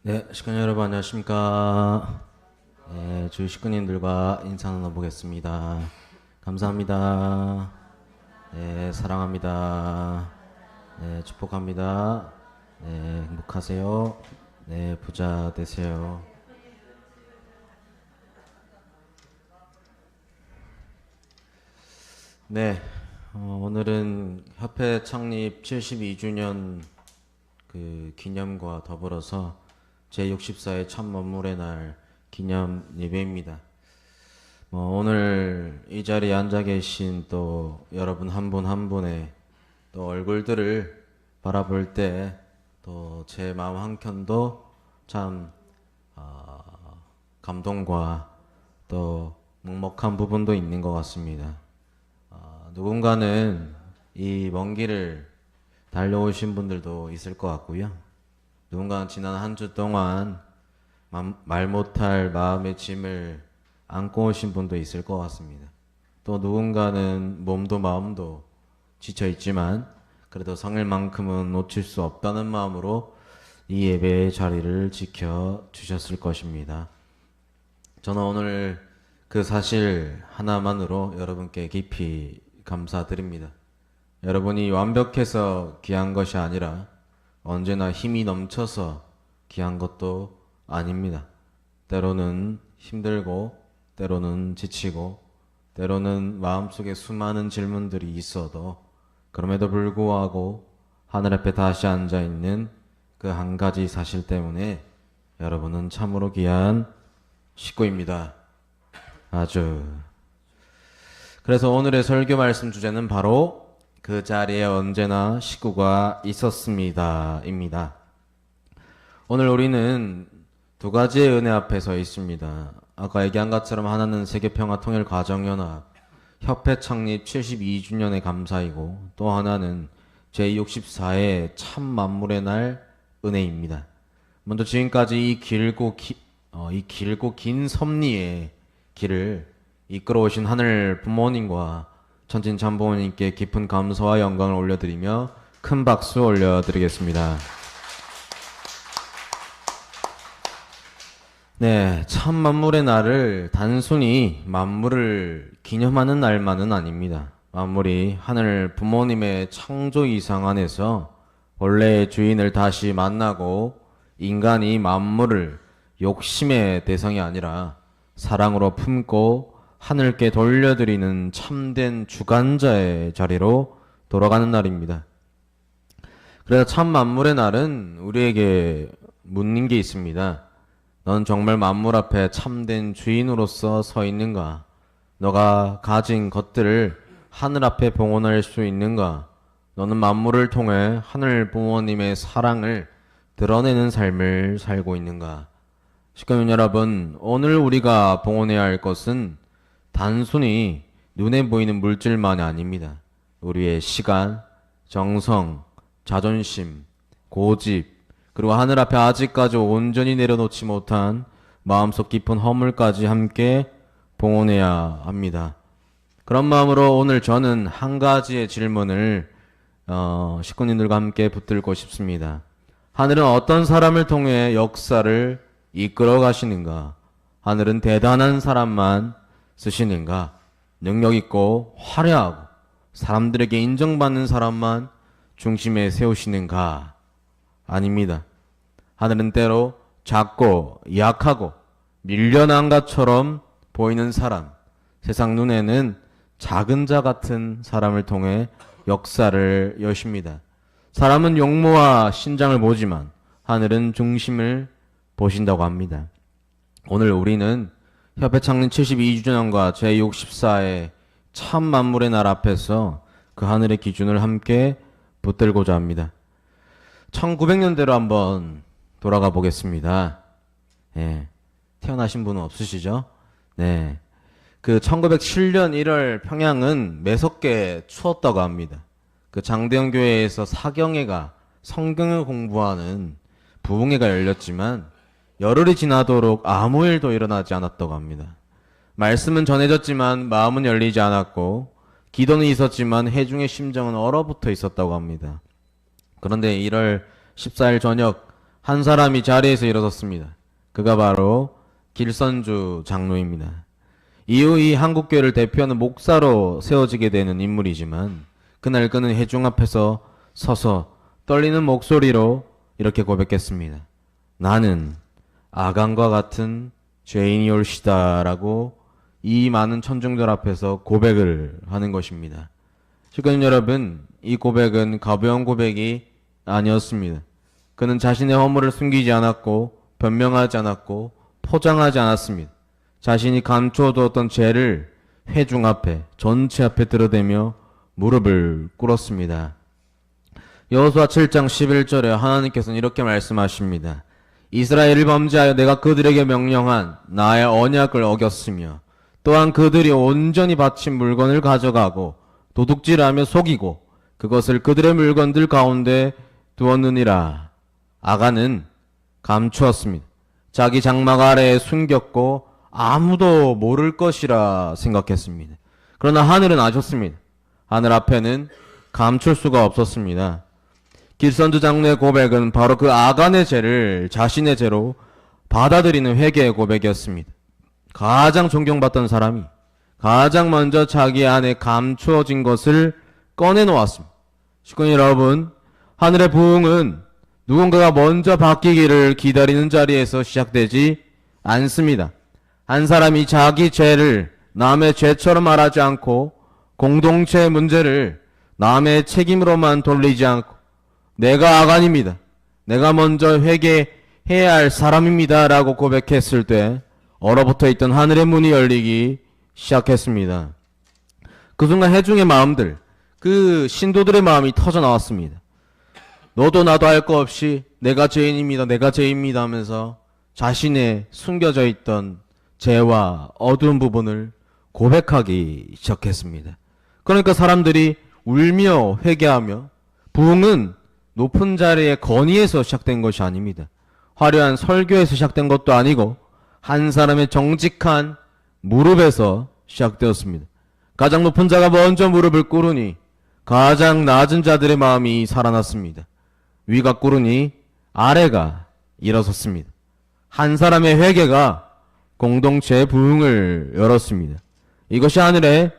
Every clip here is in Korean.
네, 식구님 여러분 안녕하십니까? 네, 주위 식구님들과 인사 나눠보겠습니다. 감사합니다. 네, 사랑합니다. 네, 축복합니다. 네, 행복하세요. 네, 부자 되세요. 네, 오늘은 협회 창립 72주년 그 기념과 더불어서 제64회 참만물의 날 기념 예배입니다. 오늘 이 자리에 앉아 계신 또 여러분 한 분 한 분의 또 얼굴들을 바라볼 때 또 제 마음 한켠도 참 감동과 또 먹먹한 부분도 있는 것 같습니다. 누군가는 이 먼 길을 달려오신 분들도 있을 것 같고요. 누군가는 지난 한 주 동안 말 못할 마음의 짐을 안고 오신 분도 있을 것 같습니다. 또 누군가는 몸도 마음도 지쳐 있지만 그래도 성일만큼은 놓칠 수 없다는 마음으로 이 예배의 자리를 지켜 주셨을 것입니다. 저는 오늘 그 사실 하나만으로 여러분께 깊이 감사드립니다. 여러분이 완벽해서 귀한 것이 아니라 언제나 힘이 넘쳐서 귀한 것도 아닙니다. 때로는 힘들고, 때로는 지치고, 때로는 마음속에 수많은 질문들이 있어도 그럼에도 불구하고 하늘 앞에 다시 앉아있는 그 한 가지 사실 때문에 여러분은 참으로 귀한 식구입니다. 아주. 그래서 오늘의 설교 말씀 주제는 바로 그 자리에 언제나 식구가 있었습니다. 입니다. 오늘 우리는 두 가지의 은혜 앞에 서 있습니다. 아까 얘기한 것처럼 하나는 세계평화통일가정연합 협회 창립 72주년의 감사이고 또 하나는 제64회 참만물의 날 은혜입니다. 먼저 지금까지 이 길고 긴 섭리의 길을 이끌어오신 하늘 부모님과 천진 참부모님께 깊은 감사와 영광을 올려드리며 큰 박수 올려드리겠습니다. 네, 참 만물의 날을 단순히 만물을 기념하는 날만은 아닙니다. 만물이 하늘 부모님의 창조 이상 안에서 원래의 주인을 다시 만나고 인간이 만물을 욕심의 대상이 아니라 사랑으로 품고 하늘께 돌려드리는 참된 주관자의 자리로 돌아가는 날입니다. 그래서 참 만물의 날은 우리에게 묻는 게 있습니다. 넌 정말 만물 앞에 참된 주인으로서 서 있는가? 너가 가진 것들을 하늘 앞에 봉헌할 수 있는가? 너는 만물을 통해 하늘 부모님의 사랑을 드러내는 삶을 살고 있는가? 식구님 여러분, 오늘 우리가 봉헌해야 할 것은 단순히 눈에 보이는 물질만이 아닙니다. 우리의 시간, 정성, 자존심, 고집, 그리고 하늘 앞에 아직까지 온전히 내려놓지 못한 마음속 깊은 허물까지 함께 봉헌해야 합니다. 그런 마음으로 오늘 저는 한 가지의 질문을 식구님들과 함께 붙들고 싶습니다. 하늘은 어떤 사람을 통해 역사를 이끌어 가시는가? 하늘은 대단한 사람만 쓰시는가? 능력 있고 화려하고 사람들에게 인정받는 사람만 중심에 세우시는가? 아닙니다. 하늘은 때로 작고 약하고 밀려난 것처럼 보이는 사람, 세상 눈에는 작은 자 같은 사람을 통해 역사를 여십니다. 사람은 용모와 신장을 보지만 하늘은 중심을 보신다고 합니다. 오늘 우리는 협회 창립 72주년과 제64회 참 만물의 날 앞에서 그 하늘의 기준을 함께 붙들고자 합니다. 1900년대로 한번 돌아가 보겠습니다. 예, 태어나신 분은 없으시죠? 네. 그 1907년 1월 평양은 매섭게 추웠다고 합니다. 그 장대현 교회에서 사경회가 성경을 공부하는 부흥회가 열렸지만 열흘이 지나도록 아무 일도 일어나지 않았다고 합니다. 말씀은 전해졌지만 마음은 열리지 않았고 기도는 있었지만 회중의 심정은 얼어붙어 있었다고 합니다. 그런데 1월 14일 저녁 한 사람이 자리에서 일어섰습니다. 그가 바로 길선주 장로입니다. 이후 이 한국교회를 대표하는 목사로 세워지게 되는 인물이지만 그날 그는 회중 앞에서 서서 떨리는 목소리로 이렇게 고백했습니다. 나는 아간과 같은 죄인이올시다 라고 이 많은 천중들 앞에서 고백을 하는 것입니다. 시청자 여러분, 이 고백은 가벼운 고백이 아니었습니다. 그는 자신의 허물을 숨기지 않았고 변명하지 않았고 포장하지 않았습니다. 자신이 감춰두었던 죄를 회중 앞에 전체 앞에 드러대며 무릎을 꿇었습니다. 여호수아 7장 11절에 하나님께서는 이렇게 말씀하십니다. 이스라엘을 범죄하여 내가 그들에게 명령한 나의 언약을 어겼으며 또한 그들이 온전히 바친 물건을 가져가고 도둑질하며 속이고 그것을 그들의 물건들 가운데 두었느니라. 아간은 감추었습니다. 자기 장막 아래에 숨겼고 아무도 모를 것이라 생각했습니다. 그러나 하늘은 아셨습니다. 하늘 앞에는 감출 수가 없었습니다. 길선주 장로의 고백은 바로 그 아간의 죄를 자신의 죄로 받아들이는 회개의 고백이었습니다. 가장 존경받던 사람이 가장 먼저 자기 안에 감추어진 것을 꺼내놓았습니다. 시청자 여러분, 하늘의 부흥은 누군가가 먼저 바뀌기를 기다리는 자리에서 시작되지 않습니다. 한 사람이 자기 죄를 남의 죄처럼 말하지 않고 공동체의 문제를 남의 책임으로만 돌리지 않고 내가 아간입니다. 내가 먼저 회개해야 할 사람입니다. 라고 고백했을 때 얼어붙어 있던 하늘의 문이 열리기 시작했습니다. 그 순간 회중의 마음들, 그 신도들의 마음이 터져 나왔습니다. 너도 나도 할 거 없이 내가 죄인입니다. 내가 죄인입니다 하면서 자신의 숨겨져 있던 죄와 어두운 부분을 고백하기 시작했습니다. 그러니까 사람들이 울며 회개하며 부흥은 높은 자리의 건의에서 시작된 것이 아닙니다. 화려한 설교에서 시작된 것도 아니고 한 사람의 정직한 무릎에서 시작되었습니다. 가장 높은 자가 먼저 무릎을 꿇으니 가장 낮은 자들의 마음이 살아났습니다. 위가 꿇으니 아래가 일어섰습니다. 한 사람의 회개가 공동체의 부흥을 열었습니다. 이것이 하늘의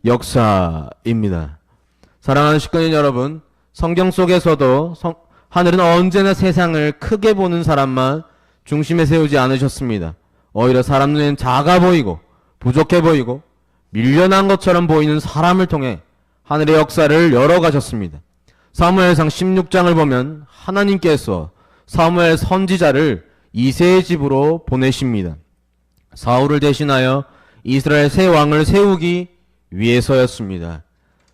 역사입니다. 사랑하는 시청자 여러분, 성경 속에서도 하늘은 언제나 세상을 크게 보는 사람만 중심에 세우지 않으셨습니다. 오히려 사람 눈에는 작아 보이고 부족해 보이고 밀려난 것처럼 보이는 사람을 통해 하늘의 역사를 열어가셨습니다. 사무엘상 16장을 보면 하나님께서 사무엘 선지자를 이새의 집으로 보내십니다. 사울을 대신하여 이스라엘 새 왕을 세우기 위해서였습니다.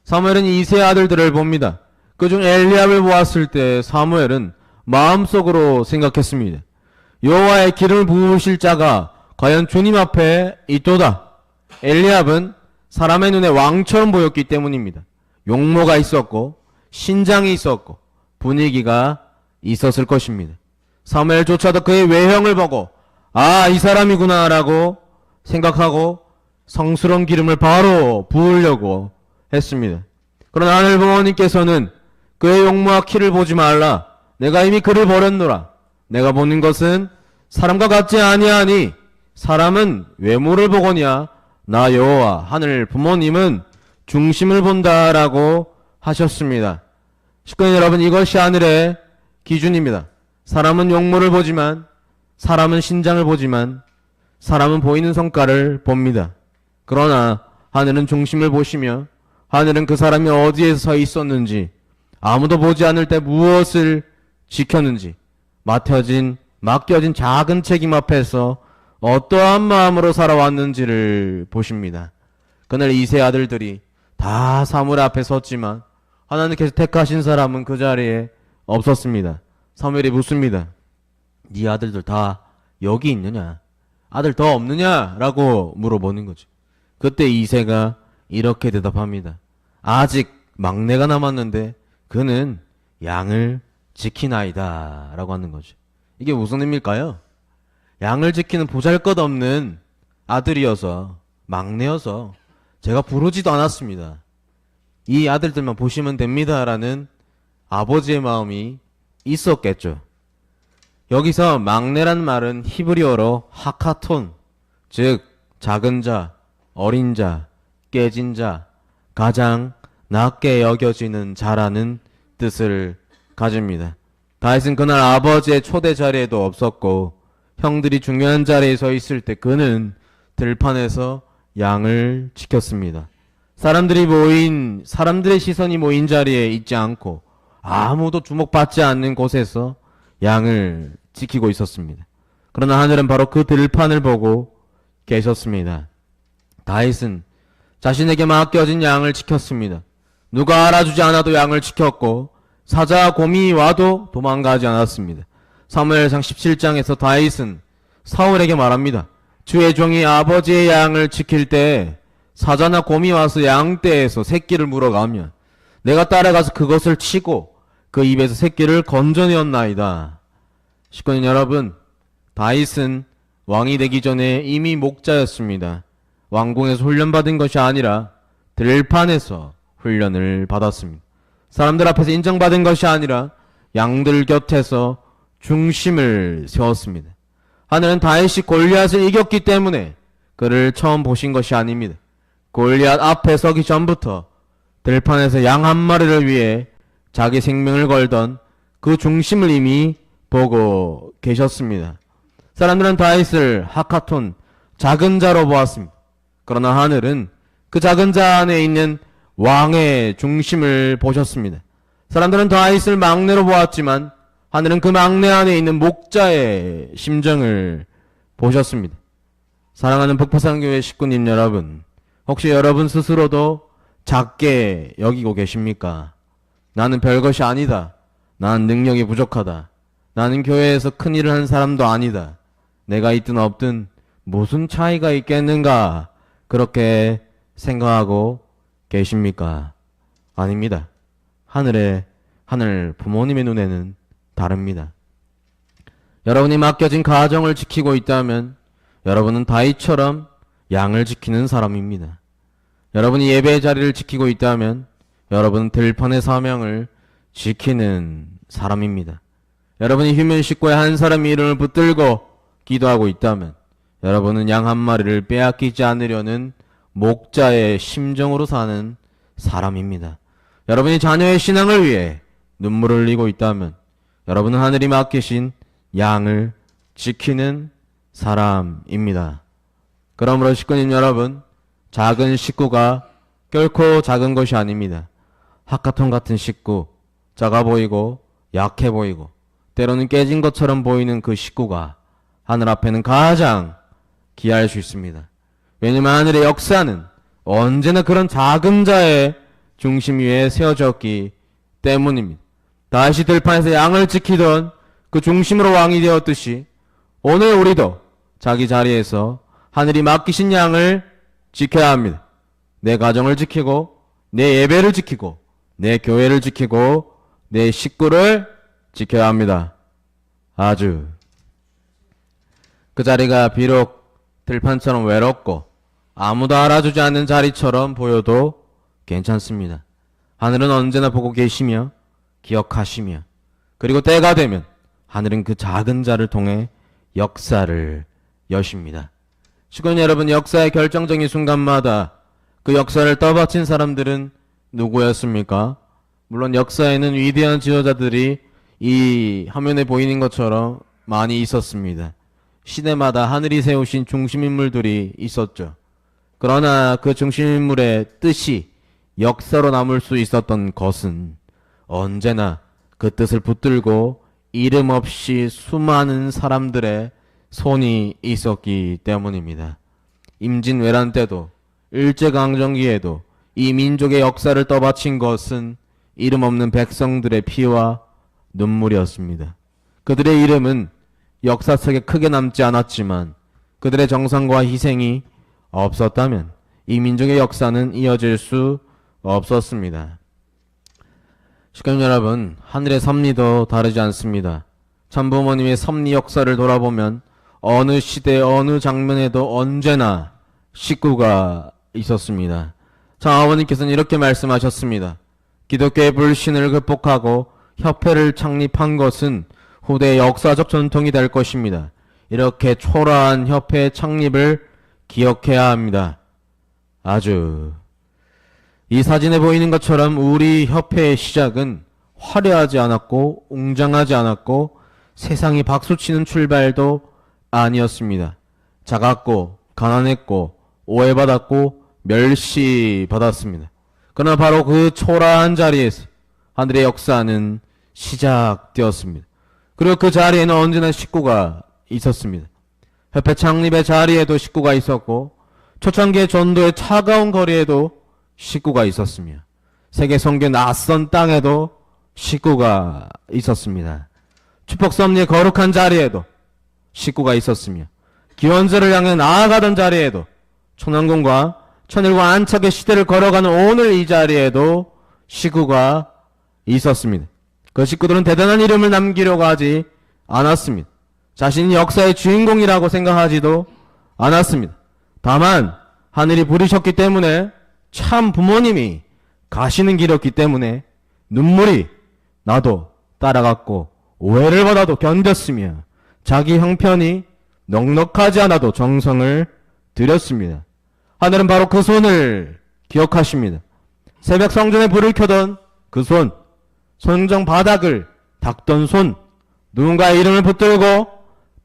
사무엘은 이새의 아들들을 봅니다. 그중 엘리압을 보았을 때 사무엘은 마음속으로 생각했습니다. 여호와의 기름을 부으실 자가 과연 주님 앞에 있도다. 엘리압은 사람의 눈에 왕처럼 보였기 때문입니다. 용모가 있었고 신장이 있었고 분위기가 있었을 것입니다. 사무엘조차도 그의 외형을 보고 이 사람이구나 라고 생각하고 성스러운 기름을 바로 부으려고 했습니다. 그러나 하늘 부모님께서는 그의 용모와 키를 보지 말라. 내가 이미 그를 버렸노라. 내가 보는 것은 사람과 같지 아니하니 사람은 외모를 보거냐 나 여호와 하늘 부모님은 중심을 본다라고 하셨습니다. 시청자 여러분, 이것이 하늘의 기준입니다. 사람은 용모를 보지만 사람은 신장을 보지만 사람은 보이는 성과를 봅니다. 그러나 하늘은 중심을 보시며 하늘은 그 사람이 어디에 서 있었는지 아무도 보지 않을 때 무엇을 지켰는지 맡겨진 작은 책임 앞에서 어떠한 마음으로 살아왔는지를 보십니다. 그날 이세 아들들이 다 사무엘 앞에 섰지만 하나님께서 택하신 사람은 그 자리에 없었습니다. 사무엘이 묻습니다. 네 아들들 다 여기 있느냐? 아들 더 없느냐? 라고 물어보는 거죠. 그때 이세가 이렇게 대답합니다. 아직 막내가 남았는데 그는 양을 지키나이다 라고 하는 거죠. 이게 무슨 의미일까요? 양을 지키는 보잘것없는 아들이어서 막내여서 제가 부르지도 않았습니다. 이 아들들만 보시면 됩니다 라는 아버지의 마음이 있었겠죠. 여기서 막내란 말은 히브리어로 하카톤, 즉 작은 자, 어린 자, 깨진 자, 가장 낮게 여겨지는 자라는 뜻을 가집니다. 다윗은 그날 아버지의 초대 자리에도 없었고 형들이 중요한 자리에 서 있을 때 그는 들판에서 양을 지켰습니다. 사람들의 시선이 모인 자리에 있지 않고 아무도 주목받지 않는 곳에서 양을 지키고 있었습니다. 그러나 하늘은 바로 그 들판을 보고 계셨습니다. 다윗은 자신에게 맡겨진 양을 지켰습니다. 누가 알아주지 않아도 양을 지켰고 사자와 곰이 와도 도망가지 않았습니다. 사무엘상 17장에서 다윗은 사울에게 말합니다. 주의 종이 아버지의 양을 지킬 때 사자나 곰이 와서 양떼에서 새끼를 물어가면 내가 따라가서 그것을 치고 그 입에서 새끼를 건져내었나이다. 식구님 여러분, 다윗은 왕이 되기 전에 이미 목자였습니다. 왕궁에서 훈련받은 것이 아니라 들판에서 훈련을 받았습니다. 사람들 앞에서 인정받은 것이 아니라 양들 곁에서 중심을 세웠습니다. 하늘은 다윗이 골리앗을 이겼기 때문에 그를 처음 보신 것이 아닙니다. 골리앗 앞에 서기 전부터 들판에서 양 한 마리를 위해 자기 생명을 걸던 그 중심을 이미 보고 계셨습니다. 사람들은 다윗을 하카톤, 작은 자로 보았습니다. 그러나 하늘은 그 작은 자 안에 있는 왕의 중심을 보셨습니다. 사람들은 다윗을 막내로 보았지만 하늘은 그 막내 안에 있는 목자의 심정을 보셨습니다. 사랑하는 북파산교회 식구님 여러분, 혹시 여러분 스스로도 작게 여기고 계십니까? 나는 별것이 아니다. 나는 능력이 부족하다. 나는 교회에서 큰일을 한 사람도 아니다. 내가 있든 없든 무슨 차이가 있겠는가? 그렇게 생각하고 계십니까? 아닙니다. 하늘 부모님의 눈에는 다릅니다. 여러분이 맡겨진 가정을 지키고 있다면 여러분은 다윗처럼 양을 지키는 사람입니다. 여러분이 예배의 자리를 지키고 있다면 여러분은 들판의 사명을 지키는 사람입니다. 여러분이 휴면 식구의 한 사람의 이름을 붙들고 기도하고 있다면 여러분은 양 한 마리를 빼앗기지 않으려는 목자의 심정으로 사는 사람입니다. 여러분이 자녀의 신앙을 위해 눈물을 흘리고 있다면 여러분은 하늘이 맡기신 양을 지키는 사람입니다. 그러므로 식구님 여러분, 작은 식구가 결코 작은 것이 아닙니다. 하카톤 같은 식구, 작아 보이고 약해 보이고 때로는 깨진 것처럼 보이는 그 식구가 하늘 앞에는 가장 귀할 수 있습니다. 왜냐하면 하늘의 역사는 언제나 그런 작은 자의 중심 위에 세워졌기 때문입니다. 다시 들판에서 양을 지키던 그 중심으로 왕이 되었듯이 오늘 우리도 자기 자리에서 하늘이 맡기신 양을 지켜야 합니다. 내 가정을 지키고 내 예배를 지키고 내 교회를 지키고 내 식구를 지켜야 합니다. 아주 그 자리가 비록 들판처럼 외롭고 아무도 알아주지 않는 자리처럼 보여도 괜찮습니다. 하늘은 언제나 보고 계시며 기억하시며 그리고 때가 되면 하늘은 그 작은 자를 통해 역사를 여십니다. 시군 여러분, 역사의 결정적인 순간마다 그 역사를 떠받친 사람들은 누구였습니까? 물론 역사에는 위대한 지도자들이 이 화면에 보이는 것처럼 많이 있었습니다. 시대마다 하늘이 세우신 중심인물들이 있었죠. 그러나 그 중심인물의 뜻이 역사로 남을 수 있었던 것은 언제나 그 뜻을 붙들고 이름 없이 수많은 사람들의 손이 있었기 때문입니다. 임진왜란 때도 일제강점기에도 이 민족의 역사를 떠받친 것은 이름 없는 백성들의 피와 눈물이었습니다. 그들의 이름은 역사 속에 크게 남지 않았지만 그들의 정성과 희생이 없었다면 이 민족의 역사는 이어질 수 없었습니다. 시간 여러분, 하늘의 섭리도 다르지 않습니다. 참부모님의 섭리 역사를 돌아보면 어느 시대 어느 장면에도 언제나 식구가 있었습니다. 참 아버님께서는 이렇게 말씀하셨습니다. 기독교의 불신을 극복하고 협회를 창립한 것은 후대의 역사적 전통이 될 것입니다. 이렇게 초라한 협회 창립을 기억해야 합니다. 아주 이 사진에 보이는 것처럼 우리 협회의 시작은 화려하지 않았고 웅장하지 않았고 세상이 박수치는 출발도 아니었습니다. 작았고 가난했고 오해받았고 멸시받았습니다. 그러나 바로 그 초라한 자리에서 하늘의 역사는 시작되었습니다. 그리고 그 자리에는 언제나 식구가 있었습니다. 협회 창립의 자리에도 식구가 있었고 초창기의 전도의 차가운 거리에도 식구가 있었으며 세계 선교의 낯선 땅에도 식구가 있었습니다. 축복 섭리의 거룩한 자리에도 식구가 있었으며 기원절을 향해 나아가던 자리에도 천왕궁과 천일과 안착의 시대를 걸어가는 오늘 이 자리에도 식구가 있었습니다. 그 식구들은 대단한 이름을 남기려고 하지 않았습니다. 자신이 역사의 주인공이라고 생각하지도 않았습니다. 다만 하늘이 부르셨기 때문에 참 부모님이 가시는 길이었기 때문에 눈물이 나도 따라갔고 오해를 받아도 견뎠으며 자기 형편이 넉넉하지 않아도 정성을 들였습니다. 하늘은 바로 그 손을 기억하십니다. 새벽 성전에 불을 켜던 그 손, 성전 바닥을 닦던 손, 누군가의 이름을 붙들고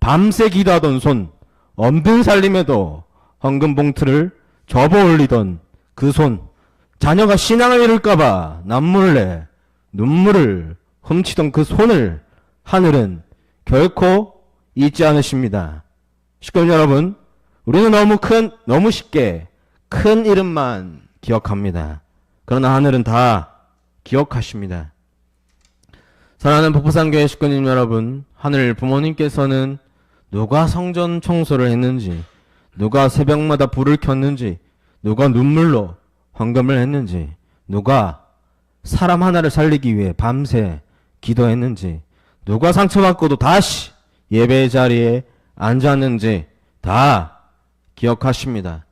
밤새 기도하던 손, 엄든 살림에도 헌금 봉투를 접어 올리던 그 손, 자녀가 신앙을 잃을까봐 남몰래 눈물을 훔치던 그 손을 하늘은 결코 잊지 않으십니다. 식구들 여러분, 우리는 너무 쉽게 큰 이름만 기억합니다. 그러나 하늘은 다 기억하십니다. 사랑하는 북부산교회 식구님 여러분, 하늘 부모님께서는 누가 성전 청소를 했는지, 누가 새벽마다 불을 켰는지, 누가 눈물로 헌금을 했는지, 누가 사람 하나를 살리기 위해 밤새 기도했는지, 누가 상처받고도 다시 예배의 자리에 앉았는지 다 기억하십니다.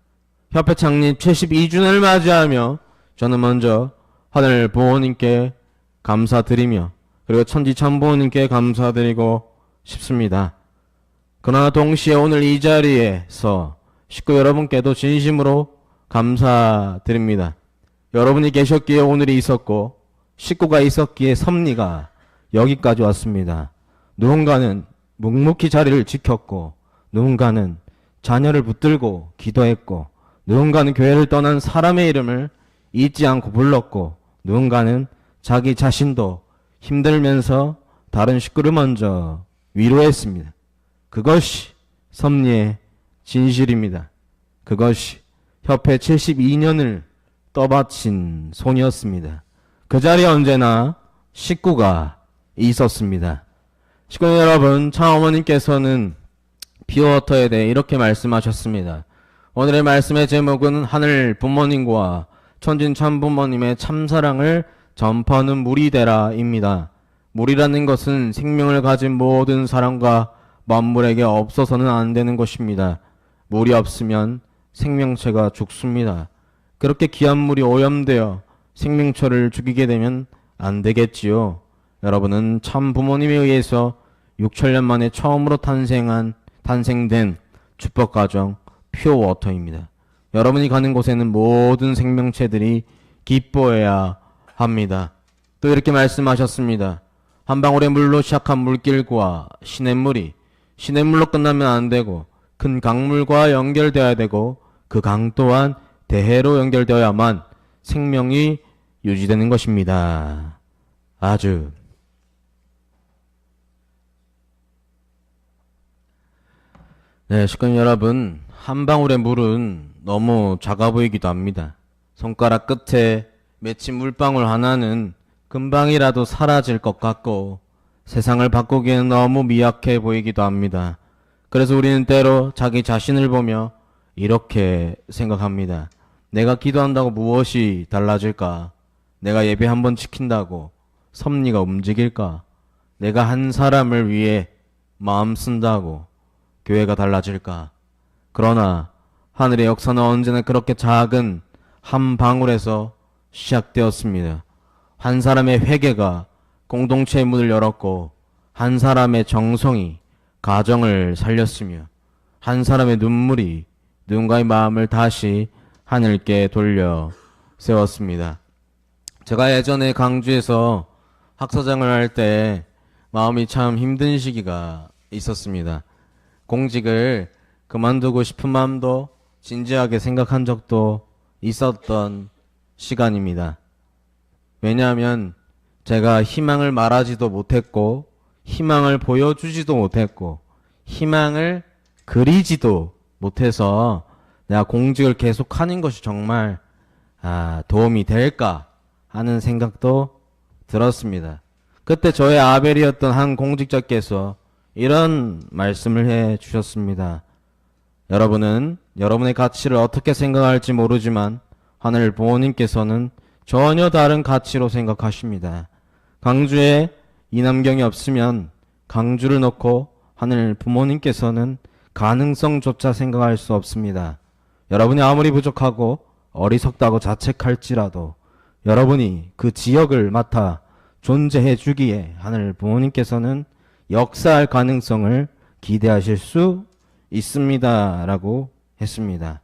협회 창립 72주년을 맞이하며 저는 먼저 하늘 부모님께 감사드리며 그리고 천지 참부모님께 감사드리고 싶습니다. 그러나 동시에 오늘 이 자리에서 식구 여러분께도 진심으로 감사드립니다. 여러분이 계셨기에 오늘이 있었고 식구가 있었기에 섭리가 여기까지 왔습니다. 누군가는 묵묵히 자리를 지켰고 누군가는 자녀를 붙들고 기도했고 누군가는 교회를 떠난 사람의 이름을 잊지 않고 불렀고 누군가는 자기 자신도 힘들면서 다른 식구를 먼저 위로했습니다. 그것이 섭리의 진실입니다. 그것이 협회 72년을 떠받친 손이었습니다. 그 자리에 언제나 식구가 있었습니다. 식구 여러분, 창어머님께서는 피어워터에 대해 이렇게 말씀하셨습니다. 오늘의 말씀의 제목은 하늘 부모님과 천진 참부모님의 참사랑을 전파하는 물이 되라입니다. 물이라는 것은 생명을 가진 모든 사람과 만물에게 없어서는 안 되는 것입니다. 물이 없으면 생명체가 죽습니다. 그렇게 귀한 물이 오염되어 생명체를 죽이게 되면 안 되겠지요. 여러분은 참 부모님에 의해서 6천년 만에 처음으로 탄생된 축복가정 퓨어워터입니다. 여러분이 가는 곳에는 모든 생명체들이 기뻐해야 합니다. 또 이렇게 말씀하셨습니다. 한 방울의 물로 시작한 물길과 시냇물로 끝나면 안 되고 큰 강물과 연결되어야 되고 그 강 또한 대해로 연결되어야만 생명이 유지되는 것입니다. 아주 네, 식구님 여러분, 한 방울의 물은 너무 작아 보이기도 합니다. 손가락 끝에 맺힌 물방울 하나는 금방이라도 사라질 것 같고 세상을 바꾸기에는 너무 미약해 보이기도 합니다. 그래서 우리는 때로 자기 자신을 보며 이렇게 생각합니다. 내가 기도한다고 무엇이 달라질까? 내가 예배 한번 지킨다고 섭리가 움직일까? 내가 한 사람을 위해 마음 쓴다고 교회가 달라질까? 그러나 하늘의 역사는 언제나 그렇게 작은 한 방울에서 시작되었습니다. 한 사람의 회개가 공동체의 문을 열었고 한 사람의 정성이 가정을 살렸으며 한 사람의 눈물이 누군가의 마음을 다시 하늘께 돌려 세웠습니다. 제가 예전에 강주에서 학사장을 할 때 마음이 참 힘든 시기가 있었습니다. 공직을 그만두고 싶은 마음도 진지하게 생각한 적도 있었던 시간입니다. 왜냐하면 제가 희망을 말하지도 못했고 희망을 보여주지도 못했고 희망을 그리지도 못해서 내가 공직을 계속하는 것이 정말 도움이 될까 하는 생각도 들었습니다. 그때 저의 아벨이었던 한 공직자께서 이런 말씀을 해 주셨습니다. 여러분은 여러분의 가치를 어떻게 생각할지 모르지만 하늘 부모님께서는 전혀 다른 가치로 생각하십니다. 강주에 이남경이 없으면 강주를 놓고 하늘 부모님께서는 가능성조차 생각할 수 없습니다. 여러분이 아무리 부족하고 어리석다고 자책할지라도 여러분이 그 지역을 맡아 존재해 주기에 하늘 부모님께서는 역사할 가능성을 기대하실 수 있습니다. 라고 했습니다.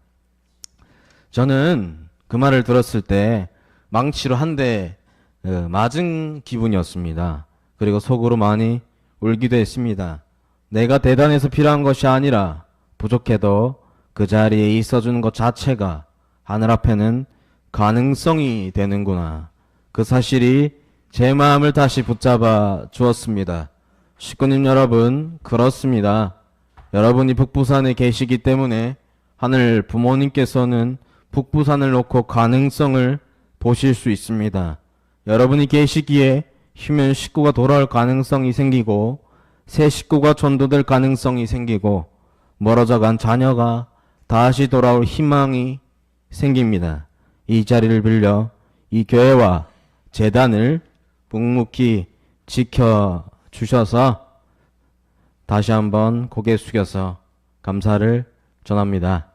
저는 그 말을 들었을 때 망치로 한 대 맞은 기분이었습니다. 그리고 속으로 많이 울기도 했습니다. 내가 대단해서 필요한 것이 아니라 부족해도 그 자리에 있어주는 것 자체가 하늘 앞에는 가능성이 되는구나. 그 사실이 제 마음을 다시 붙잡아 주었습니다. 식구님 여러분, 그렇습니다. 여러분이 북부산에 계시기 때문에 하늘 부모님께서는 북부산을 놓고 가능성을 보실 수 있습니다. 여러분이 계시기에 휴면 식구가 돌아올 가능성이 생기고 새 식구가 전도될 가능성이 생기고 멀어져간 자녀가 다시 돌아올 희망이 생깁니다. 이 자리를 빌려 이 교회와 재단을 묵묵히 지켜주셔서 다시 한번 고개 숙여서 감사를 전합니다.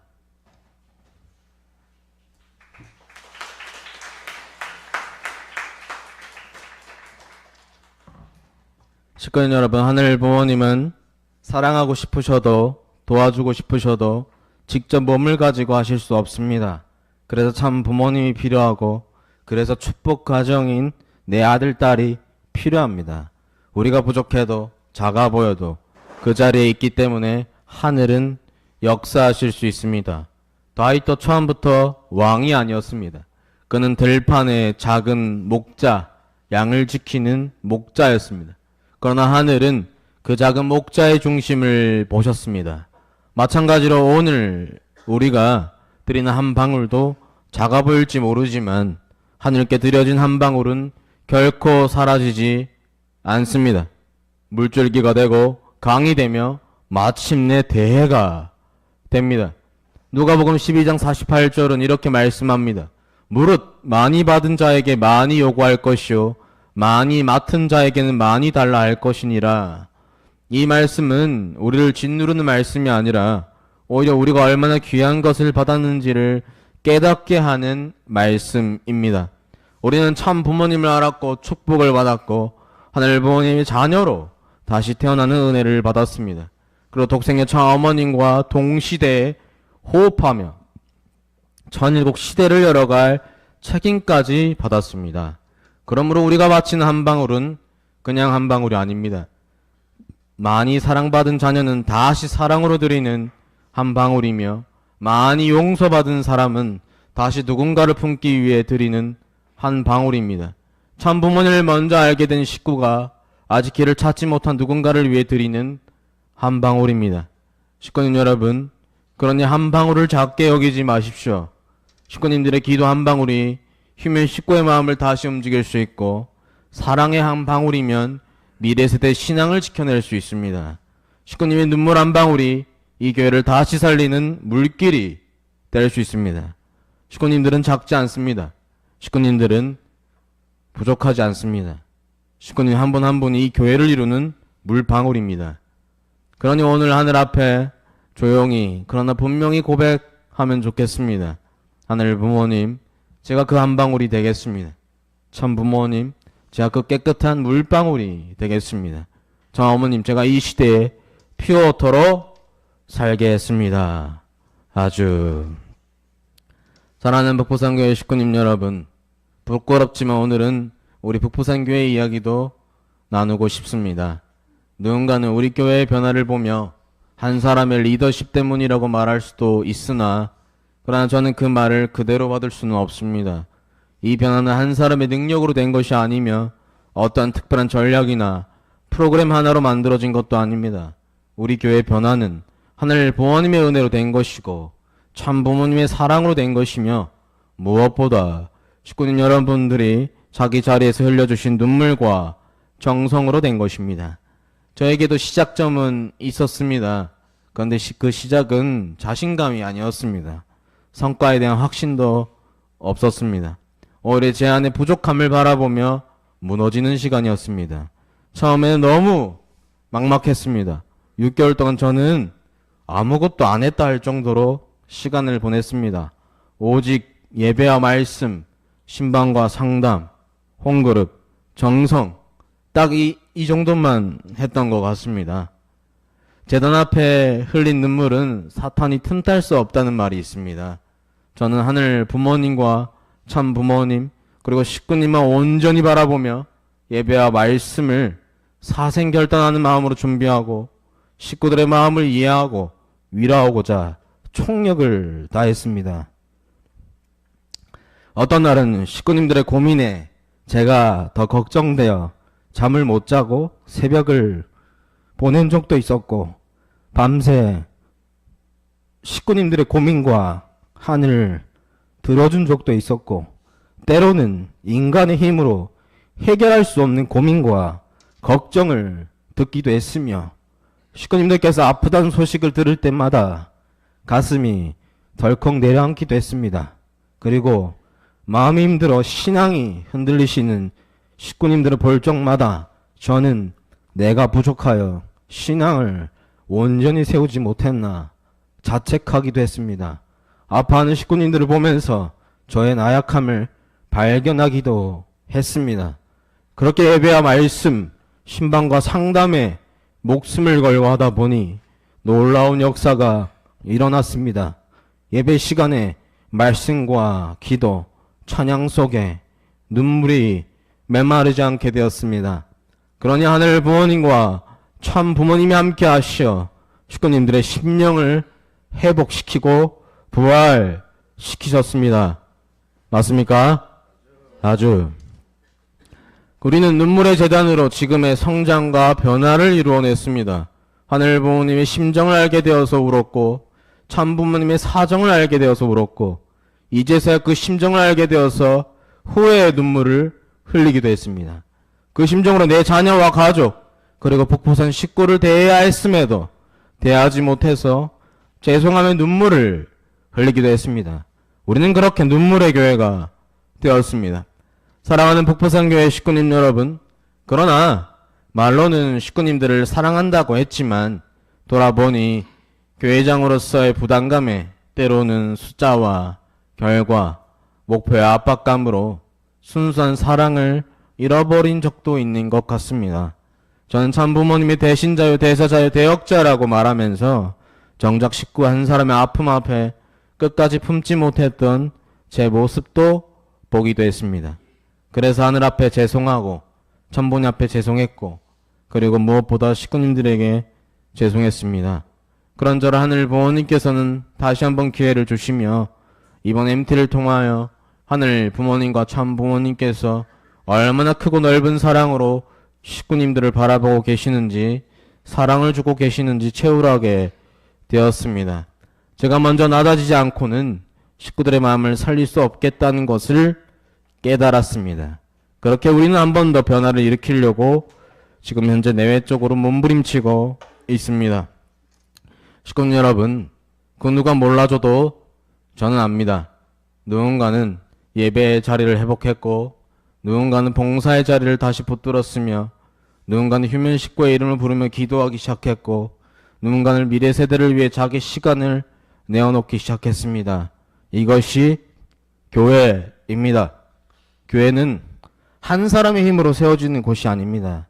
식구인 여러분, 하늘 부모님은 사랑하고 싶으셔도 도와주고 싶으셔도 직접 몸을 가지고 하실 수 없습니다. 그래서 참 부모님이 필요하고 그래서 축복 가정인 내 아들, 딸이 필요합니다. 우리가 부족해도 작아 보여도 그 자리에 있기 때문에 하늘은 역사하실 수 있습니다. 다윗도 처음부터 왕이 아니었습니다. 그는 들판의 작은 목자, 양을 지키는 목자였습니다. 그러나 하늘은 그 작은 목자의 중심을 보셨습니다. 마찬가지로 오늘 우리가 드리는 한 방울도 작아 보일지 모르지만 하늘께 드려진 한 방울은 결코 사라지지 않습니다. 물줄기가 되고 강이 되며 마침내 대해가 됩니다. 누가복음 12장 48절은 이렇게 말씀합니다. 무릇 많이 받은 자에게 많이 요구할 것이요 많이 맡은 자에게는 많이 달라 할 것이니라. 이 말씀은 우리를 짓누르는 말씀이 아니라 오히려 우리가 얼마나 귀한 것을 받았는지를 깨닫게 하는 말씀입니다. 우리는 참 부모님을 알았고 축복을 받았고 하늘 부모님의 자녀로 다시 태어나는 은혜를 받았습니다. 그리고 독생의 참 어머님과 동시대에 호흡하며 천일국 시대를 열어갈 책임까지 받았습니다. 그러므로 우리가 바치는 한 방울은 그냥 한 방울이 아닙니다. 많이 사랑받은 자녀는 다시 사랑으로 드리는 한 방울이며 많이 용서받은 사람은 다시 누군가를 품기 위해 드리는 한 방울입니다. 참 부모님을 먼저 알게 된 식구가 아직 길을 찾지 못한 누군가를 위해 드리는 한 방울입니다. 식구님 여러분, 그러니 한 방울을 작게 여기지 마십시오. 식구님들의 기도 한 방울이 휴면 식구의 마음을 다시 움직일 수 있고 사랑의 한 방울이면 미래 세대 신앙을 지켜낼 수 있습니다. 식구님의 눈물 한 방울이 이 교회를 다시 살리는 물길이 될 수 있습니다. 식구님들은 작지 않습니다. 식구님들은 부족하지 않습니다. 식구님 한 분 한 분이 이 교회를 이루는 물방울입니다. 그러니 오늘 하늘 앞에 조용히 그러나 분명히 고백하면 좋겠습니다. 하늘 부모님, 제가 그 한 방울이 되겠습니다. 참 부모님, 제가 그 깨끗한 물방울이 되겠습니다. 저 어머님, 제가 이 시대에 퓨어터로 살게 했습니다. 아주. 사랑하는 북부산교회 식구님 여러분, 부끄럽지만 오늘은 우리 북부산교회 이야기도 나누고 싶습니다. 누군가는 우리 교회의 변화를 보며 한 사람의 리더십 때문이라고 말할 수도 있으나, 그러나 저는 그 말을 그대로 받을 수는 없습니다. 이 변화는 한 사람의 능력으로 된 것이 아니며 어떠한 특별한 전략이나 프로그램 하나로 만들어진 것도 아닙니다. 우리 교회의 변화는 하늘 부모님의 은혜로 된 것이고 참 부모님의 사랑으로 된 것이며, 무엇보다 식구님 여러분들이 자기 자리에서 흘려주신 눈물과 정성으로 된 것입니다. 저에게도 시작점은 있었습니다. 그런데 그 시작은 자신감이 아니었습니다. 성과에 대한 확신도 없었습니다. 오히려 제 안의 부족함을 바라보며 무너지는 시간이었습니다. 처음에는 너무 막막했습니다. 6개월 동안 저는 아무것도 안 했다 할 정도로 시간을 보냈습니다. 오직 예배와 말씀, 신방과 상담, 홈그룹, 정성, 딱 이 정도만 했던 것 같습니다. 제단 앞에 흘린 눈물은 사탄이 틈탈 수 없다는 말이 있습니다. 저는 하늘 부모님과 참 부모님, 그리고 식구님만 온전히 바라보며 예배와 말씀을 사생결단하는 마음으로 준비하고 식구들의 마음을 이해하고 위로하고자 총력을 다했습니다. 어떤 날은 식구님들의 고민에 제가 더 걱정되어 잠을 못 자고 새벽을 보낸 적도 있었고, 밤새 식구님들의 고민과 한을 들어준 적도 있었고, 때로는 인간의 힘으로 해결할 수 없는 고민과 걱정을 듣기도 했으며, 식구님들께서 아프다는 소식을 들을 때마다 가슴이 덜컥 내려앉기도 했습니다. 그리고 마음이 힘들어 신앙이 흔들리시는 식구님들을 볼 적마다 저는 내가 부족하여 신앙을 온전히 세우지 못했나 자책하기도 했습니다. 아파하는 식구님들을 보면서 저의 나약함을 발견하기도 했습니다. 그렇게 예배와 말씀, 신방과 상담에 목숨을 걸고 하다 보니 놀라운 역사가 일어났습니다. 예배 시간에 말씀과 기도, 찬양 속에 눈물이 메마르지 않게 되었습니다. 그러니 하늘 부모님과 참 부모님이 함께 하시어 식구님들의 심령을 회복시키고 부활시키셨습니다. 맞습니까? 아주. 우리는 눈물의 재단으로 지금의 성장과 변화를 이루어냈습니다. 하늘 부모님의 심정을 알게 되어서 울었고, 참 부모님의 사정을 알게 되어서 울었고, 이제서야 그 심정을 알게 되어서 후회의 눈물을 흘리기도 했습니다. 그 심정으로 내 자녀와 가족, 그리고 북부산 식구를 대해야 했음에도 대하지 못해서 죄송하며 눈물을 흘리기도 했습니다. 우리는 그렇게 눈물의 교회가 되었습니다. 사랑하는 북부산교회 식구님 여러분, 그러나 말로는 식구님들을 사랑한다고 했지만 돌아보니 교회장으로서의 부담감에 때로는 숫자와 결과, 목표의 압박감으로 순수한 사랑을 잃어버린 적도 있는 것 같습니다. 저는 참 부모님이 대신자요, 대사자요, 대역자라고 말하면서 정작 식구 한 사람의 아픔 앞에 끝까지 품지 못했던 제 모습도 보기도 했습니다. 그래서 하늘 앞에 죄송하고 천부님 앞에 죄송했고, 그리고 무엇보다 식구님들에게 죄송했습니다. 그런저런 하늘 부모님께서는 다시 한번 기회를 주시며 이번 MT를 통하여 하늘 부모님과 참 부모님께서 얼마나 크고 넓은 사랑으로 식구님들을 바라보고 계시는지, 사랑을 주고 계시는지 체울하게 되었습니다. 제가 먼저 낮아지지 않고는 식구들의 마음을 살릴 수 없겠다는 것을 깨달았습니다. 그렇게 우리는 한 번 더 변화를 일으키려고 지금 현재 내외적으로 몸부림치고 있습니다. 식구 여러분, 그 누가 몰라줘도 저는 압니다. 누군가는 예배의 자리를 회복했고, 누군가는 봉사의 자리를 다시 붙들었으며, 누군가는 휴면 식구의 이름을 부르며 기도하기 시작했고, 누군가는 미래 세대를 위해 자기 시간을 내어놓기 시작했습니다. 이것이 교회입니다. 교회는 한 사람의 힘으로 세워지는 곳이 아닙니다.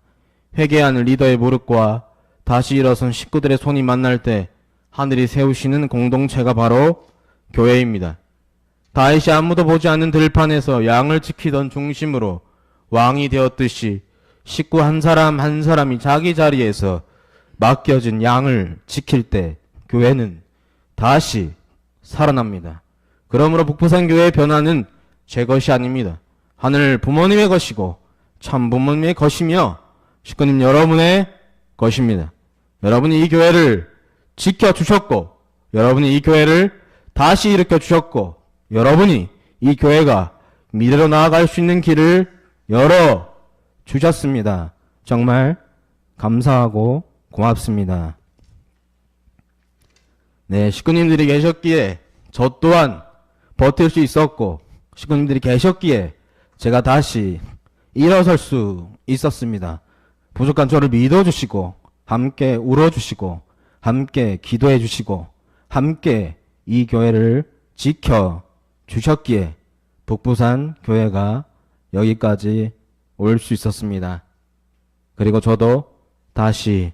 회개하는 리더의 무릎과 다시 일어선 식구들의 손이 만날 때 하늘이 세우시는 공동체가 바로 교회입니다. 다윗이 아무도 보지 않는 들판에서 양을 지키던 중심으로 왕이 되었듯이 식구 한 사람 한 사람이 자기 자리에서 맡겨진 양을 지킬 때 교회는 다시 살아납니다. 그러므로 북부산 교회의 변화는 제 것이 아닙니다. 하늘 부모님의 것이고 참 부모님의 것이며 식구님 여러분의 것입니다. 여러분이 이 교회를 지켜주셨고 여러분이 이 교회를 다시 일으켜주셨고 여러분이 이 교회가 미래로 나아갈 수 있는 길을 열어주셨습니다. 정말 감사하고 고맙습니다. 네, 식구님들이 계셨기에 저 또한 버틸 수 있었고 식구님들이 계셨기에 제가 다시 일어설 수 있었습니다. 부족한 저를 믿어주시고 함께 울어주시고 함께 기도해주시고 함께 이 교회를 지켜주셨기에 북부산 교회가 여기까지 올 수 있었습니다. 그리고 저도 다시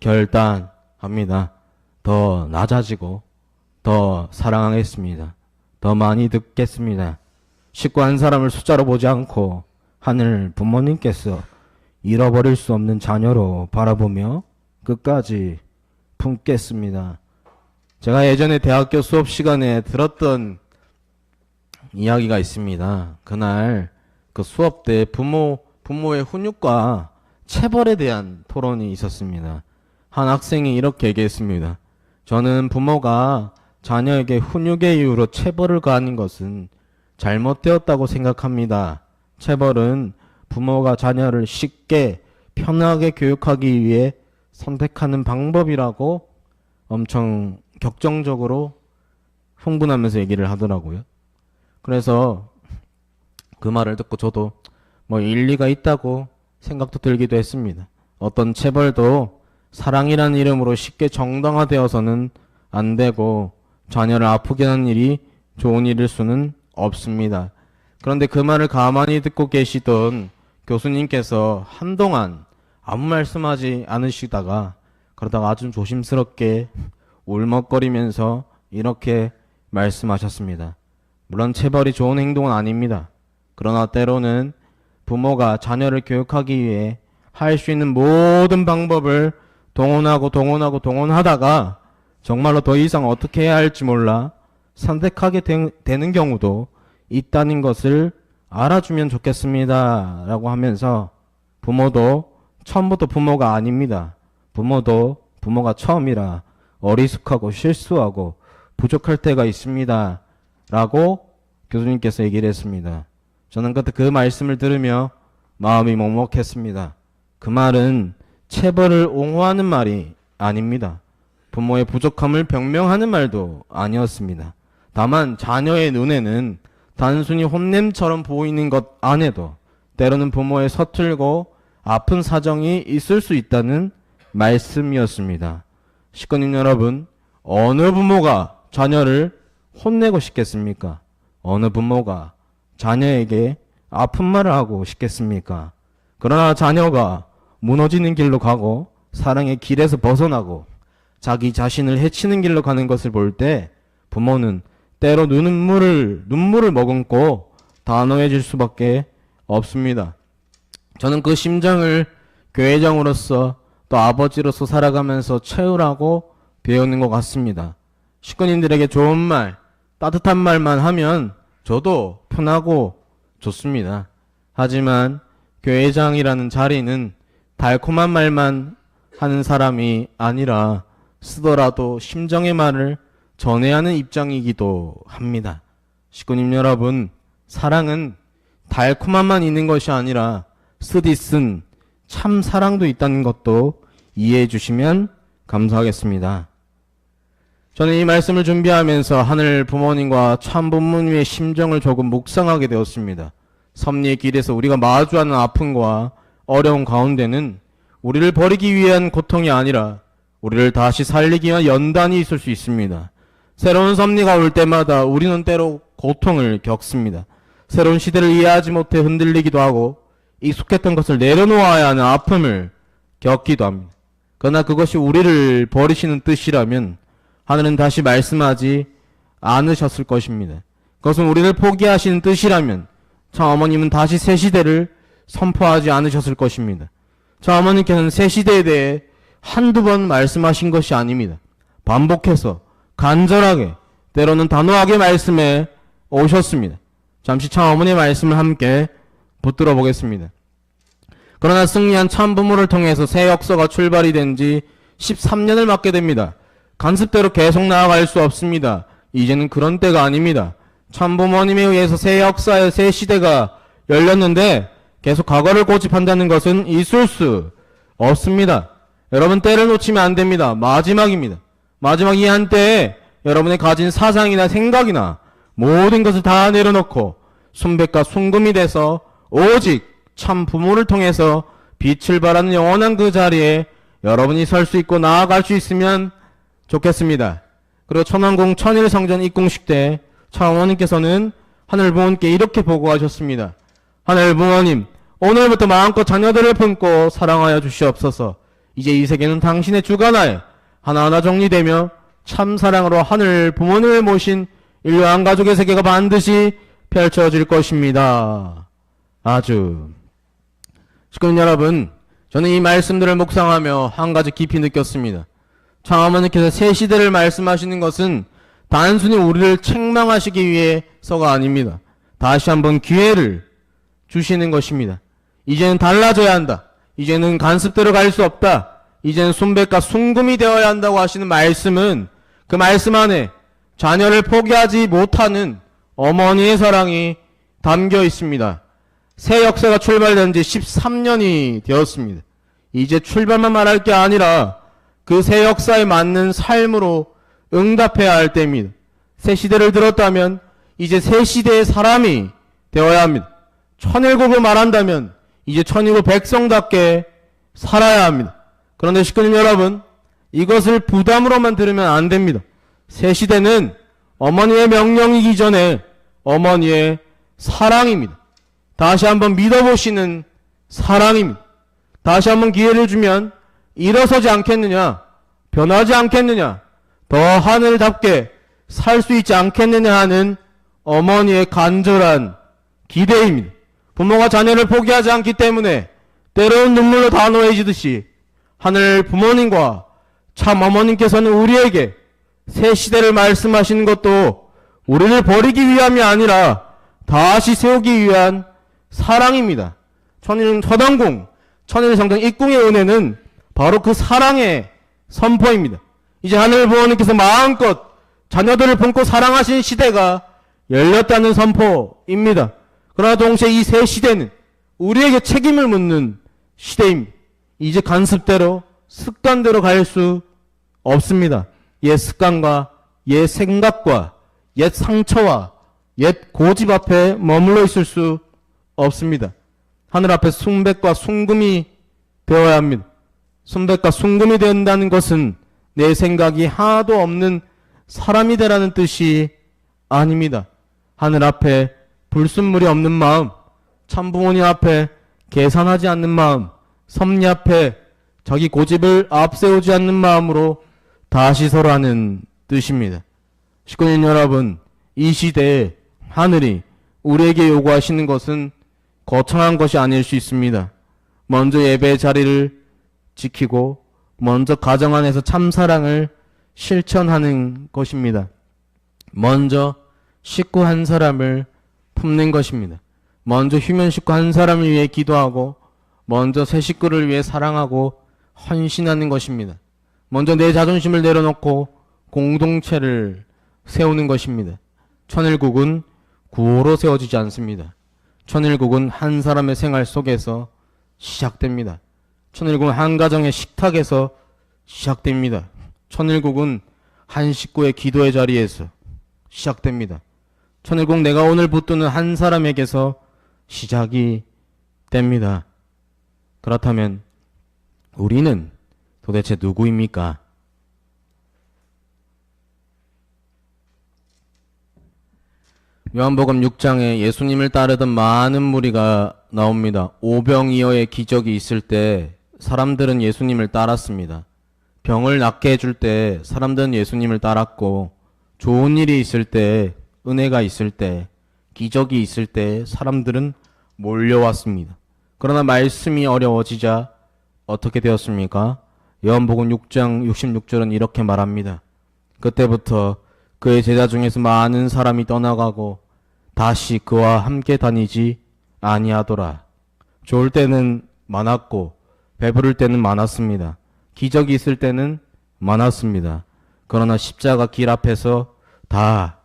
결단합니다. 더 낮아지고 더 사랑하겠습니다. 더 많이 듣겠습니다. 식구 한 사람을 숫자로 보지 않고 하늘 부모님께서 잃어버릴 수 없는 자녀로 바라보며 끝까지 품겠습니다. 제가 예전에 대학교 수업 시간에 들었던 이야기가 있습니다. 그날 그 수업 때 부모의 훈육과 체벌에 대한 토론이 있었습니다. 한 학생이 이렇게 얘기했습니다. 저는 부모가 자녀에게 훈육의 이유로 체벌을 가하는 것은 잘못되었다고 생각합니다. 체벌은 부모가 자녀를 쉽게 편하게 교육하기 위해 선택하는 방법이라고 엄청 격정적으로 흥분하면서 얘기를 하더라고요. 그래서 그 말을 듣고 저도 뭐 일리가 있다고 생각도 들기도 했습니다. 어떤 체벌도 사랑이라는 이름으로 쉽게 정당화되어서는 안 되고 자녀를 아프게 하는 일이 좋은 일일 수는 없습니다. 그런데 그 말을 가만히 듣고 계시던 교수님께서 한동안 아무 말씀하지 않으시다가 그러다가 아주 조심스럽게 울먹거리면서 이렇게 말씀하셨습니다. 물론 체벌이 좋은 행동은 아닙니다. 그러나 때로는 부모가 자녀를 교육하기 위해 할 수 있는 모든 방법을 동원하다가 정말로 더 이상 어떻게 해야 할지 몰라 선택하게 되는 경우도 있다는 것을 알아주면 좋겠습니다. 라고 하면서 부모도 처음부터 부모가 아닙니다. 부모도 부모가 처음이라 어리숙하고 실수하고 부족할 때가 있습니다. 라고 교수님께서 얘기를 했습니다. 저는 그때 그 말씀을 들으며 마음이 먹먹했습니다. 그 말은 체벌을 옹호하는 말이 아닙니다. 부모의 부족함을 변명하는 말도 아니었습니다. 다만 자녀의 눈에는 단순히 혼냄처럼 보이는 것 안에도 때로는 부모의 서툴고 아픈 사정이 있을 수 있다는 말씀이었습니다. 식구님 여러분, 어느 부모가 자녀를 혼내고 싶겠습니까? 어느 부모가 자녀에게 아픈 말을 하고 싶겠습니까? 그러나 자녀가 무너지는 길로 가고 사랑의 길에서 벗어나고 자기 자신을 해치는 길로 가는 것을 볼 때 부모는 때로 눈물을 머금고 단호해질 수밖에 없습니다. 저는 그 심정을 교회장으로서 또 아버지로서 살아가면서 채우라고 배우는 것 같습니다. 식구님들에게 좋은 말, 따뜻한 말만 하면 저도 편하고 좋습니다. 하지만 교회장이라는 자리는 달콤한 말만 하는 사람이 아니라 쓰더라도 심정의 말을 전해야 하는 입장이기도 합니다. 식구님 여러분, 사랑은 달콤함만 있는 것이 아니라 쓰디 쓴 참 사랑도 있다는 것도 이해해 주시면 감사하겠습니다. 저는 이 말씀을 준비하면서 하늘 부모님과 참 부모님의 심정을 조금 묵상하게 되었습니다. 섭리의 길에서 우리가 마주하는 아픔과 어려운 가운데는 우리를 버리기 위한 고통이 아니라 우리를 다시 살리기 위한 연단이 있을 수 있습니다. 새로운 섭리가 올 때마다 우리는 때로 고통을 겪습니다. 새로운 시대를 이해하지 못해 흔들리기도 하고 익숙했던 것을 내려놓아야 하는 아픔을 겪기도 합니다. 그러나 그것이 우리를 버리시는 뜻이라면 하늘은 다시 말씀하지 않으셨을 것입니다. 그것은 우리를 포기하시는 뜻이라면 참 어머님은 다시 새 시대를 선포하지 않으셨을 것입니다. 참 어머님께서는 새 시대에 대해 한두 번 말씀하신 것이 아닙니다. 반복해서 간절하게 때로는 단호하게 말씀해 오셨습니다. 잠시 참 어머니의 말씀을 함께 붙들어 보겠습니다. 그러나 승리한 참 부모를 통해서 새 역사가 출발이 된 지 13년을 맞게 됩니다. 간습대로 계속 나아갈 수 없습니다. 이제는 그런 때가 아닙니다. 참 부모님에 의해서 새 역사의 새 시대가 열렸는데 계속 과거를 고집한다는 것은 있을 수 없습니다. 여러분 때를 놓치면 안 됩니다. 마지막입니다. 마지막 이 한때에 여러분의 가진 사상이나 생각이나 모든 것을 다 내려놓고 순백과 순금이 돼서 오직 참 부모를 통해서 빛을 발하는 영원한 그 자리에 여러분이 설 수 있고 나아갈 수 있으면 좋겠습니다. 그리고 천왕궁 천일성전 입궁식 때 참 어머님께서는 하늘 부모님께 이렇게 보고하셨습니다. 하늘 부모님, 오늘부터 마음껏 자녀들을 품고 사랑하여 주시옵소서. 이제 이 세계는 당신의 주관하에 하나하나 정리되며 참 사랑으로 하늘 부모님을 모신 인류 한 가족의 세계가 반드시 펼쳐질 것입니다. 아주 시끄러운 여러분, 저는 이 말씀들을 묵상하며 한 가지 깊이 느꼈습니다. 참 어머니께서 새 시대를 말씀하시는 것은 단순히 우리를 책망하시기 위해서가 아닙니다. 다시 한번 기회를 주시는 것입니다. 이제는 달라져야 한다. 이제는 간습대로 갈 수 없다. 이제는 순백과 순금이 되어야 한다고 하시는 말씀은 그 말씀 안에 자녀를 포기하지 못하는 어머니의 사랑이 담겨 있습니다. 새 역사가 출발된 지 13년이 되었습니다. 이제 출발만 말할 게 아니라 그 새 역사에 맞는 삶으로 응답해야 할 때입니다. 새 시대를 들었다면 이제 새 시대의 사람이 되어야 합니다. 천일국을 말한다면 이제 천일국 백성답게 살아야 합니다. 그런데 식구님 여러분, 이것을 부담으로만 들으면 안 됩니다. 새 시대는 어머니의 명령이기 전에 어머니의 사랑입니다. 다시 한번 믿어보시는 사랑입니다. 다시 한번 기회를 주면 일어서지 않겠느냐, 변하지 않겠느냐, 더 하늘답게 살 수 있지 않겠느냐 하는 어머니의 간절한 기대입니다. 부모가 자녀를 포기하지 않기 때문에 때로는 눈물로 단호해지듯이 하늘 부모님과 참 어머님께서는 우리에게 새 시대를 말씀하시는 것도 우리를 버리기 위함이 아니라 다시 세우기 위한 사랑입니다. 천왕궁, 천일성전 입궁의 은혜는 바로 그 사랑의 선포입니다. 이제 하늘 부모님께서 마음껏 자녀들을 품고 사랑하신 시대가 열렸다는 선포입니다. 그러나 동시에 이 새 시대는 우리에게 책임을 묻는 시대입니다. 이제 간습대로 습관대로 갈 수 없습니다. 옛 습관과 옛 생각과 옛 상처와 옛 고집 앞에 머물러 있을 수 없습니다. 하늘 앞에 순백과 순금이 되어야 합니다. 순백과 순금이 된다는 것은 내 생각이 하나도 없는 사람이 되라는 뜻이 아닙니다. 하늘 앞에 불순물이 없는 마음, 참부모님 앞에 계산하지 않는 마음, 섭리 앞에 자기 고집을 앞세우지 않는 마음으로 다시 서라는 뜻입니다. 식구님 여러분, 이 시대에 하늘이 우리에게 요구하시는 것은 거창한 것이 아닐 수 있습니다. 먼저 예배의 자리를 지키고 먼저 가정 안에서 참사랑을 실천하는 것입니다. 먼저 식구 한 사람을 품는 것입니다. 먼저 휴면 식구 한 사람을 위해 기도하고 먼저 새 식구를 위해 사랑하고 헌신하는 것입니다. 먼저 내 자존심을 내려놓고 공동체를 세우는 것입니다. 천일국은 구호로 세워지지 않습니다. 천일국은 한 사람의 생활 속에서 시작됩니다. 천일국은 한 가정의 식탁에서 시작됩니다. 천일국은 한 식구의 기도의 자리에서 시작됩니다. 천일국 내가 오늘 붙드는 한 사람에게서 시작이 됩니다. 그렇다면 우리는 도대체 누구입니까? 요한복음 6장에 예수님을 따르던 많은 무리가 나옵니다. 오병이어의 기적이 있을 때 사람들은 예수님을 따랐습니다. 병을 낫게 해줄 때 사람들은 예수님을 따랐고, 좋은 일이 있을 때, 은혜가 있을 때, 기적이 있을 때 사람들은 몰려왔습니다. 그러나 말씀이 어려워지자 어떻게 되었습니까? 요한복음 6장 66절은 이렇게 말합니다. 그때부터 그의 제자 중에서 많은 사람이 떠나가고 다시 그와 함께 다니지 아니하더라. 좋을 때는 많았고 배부를 때는 많았습니다. 기적이 있을 때는 많았습니다. 그러나 십자가 길 앞에서 다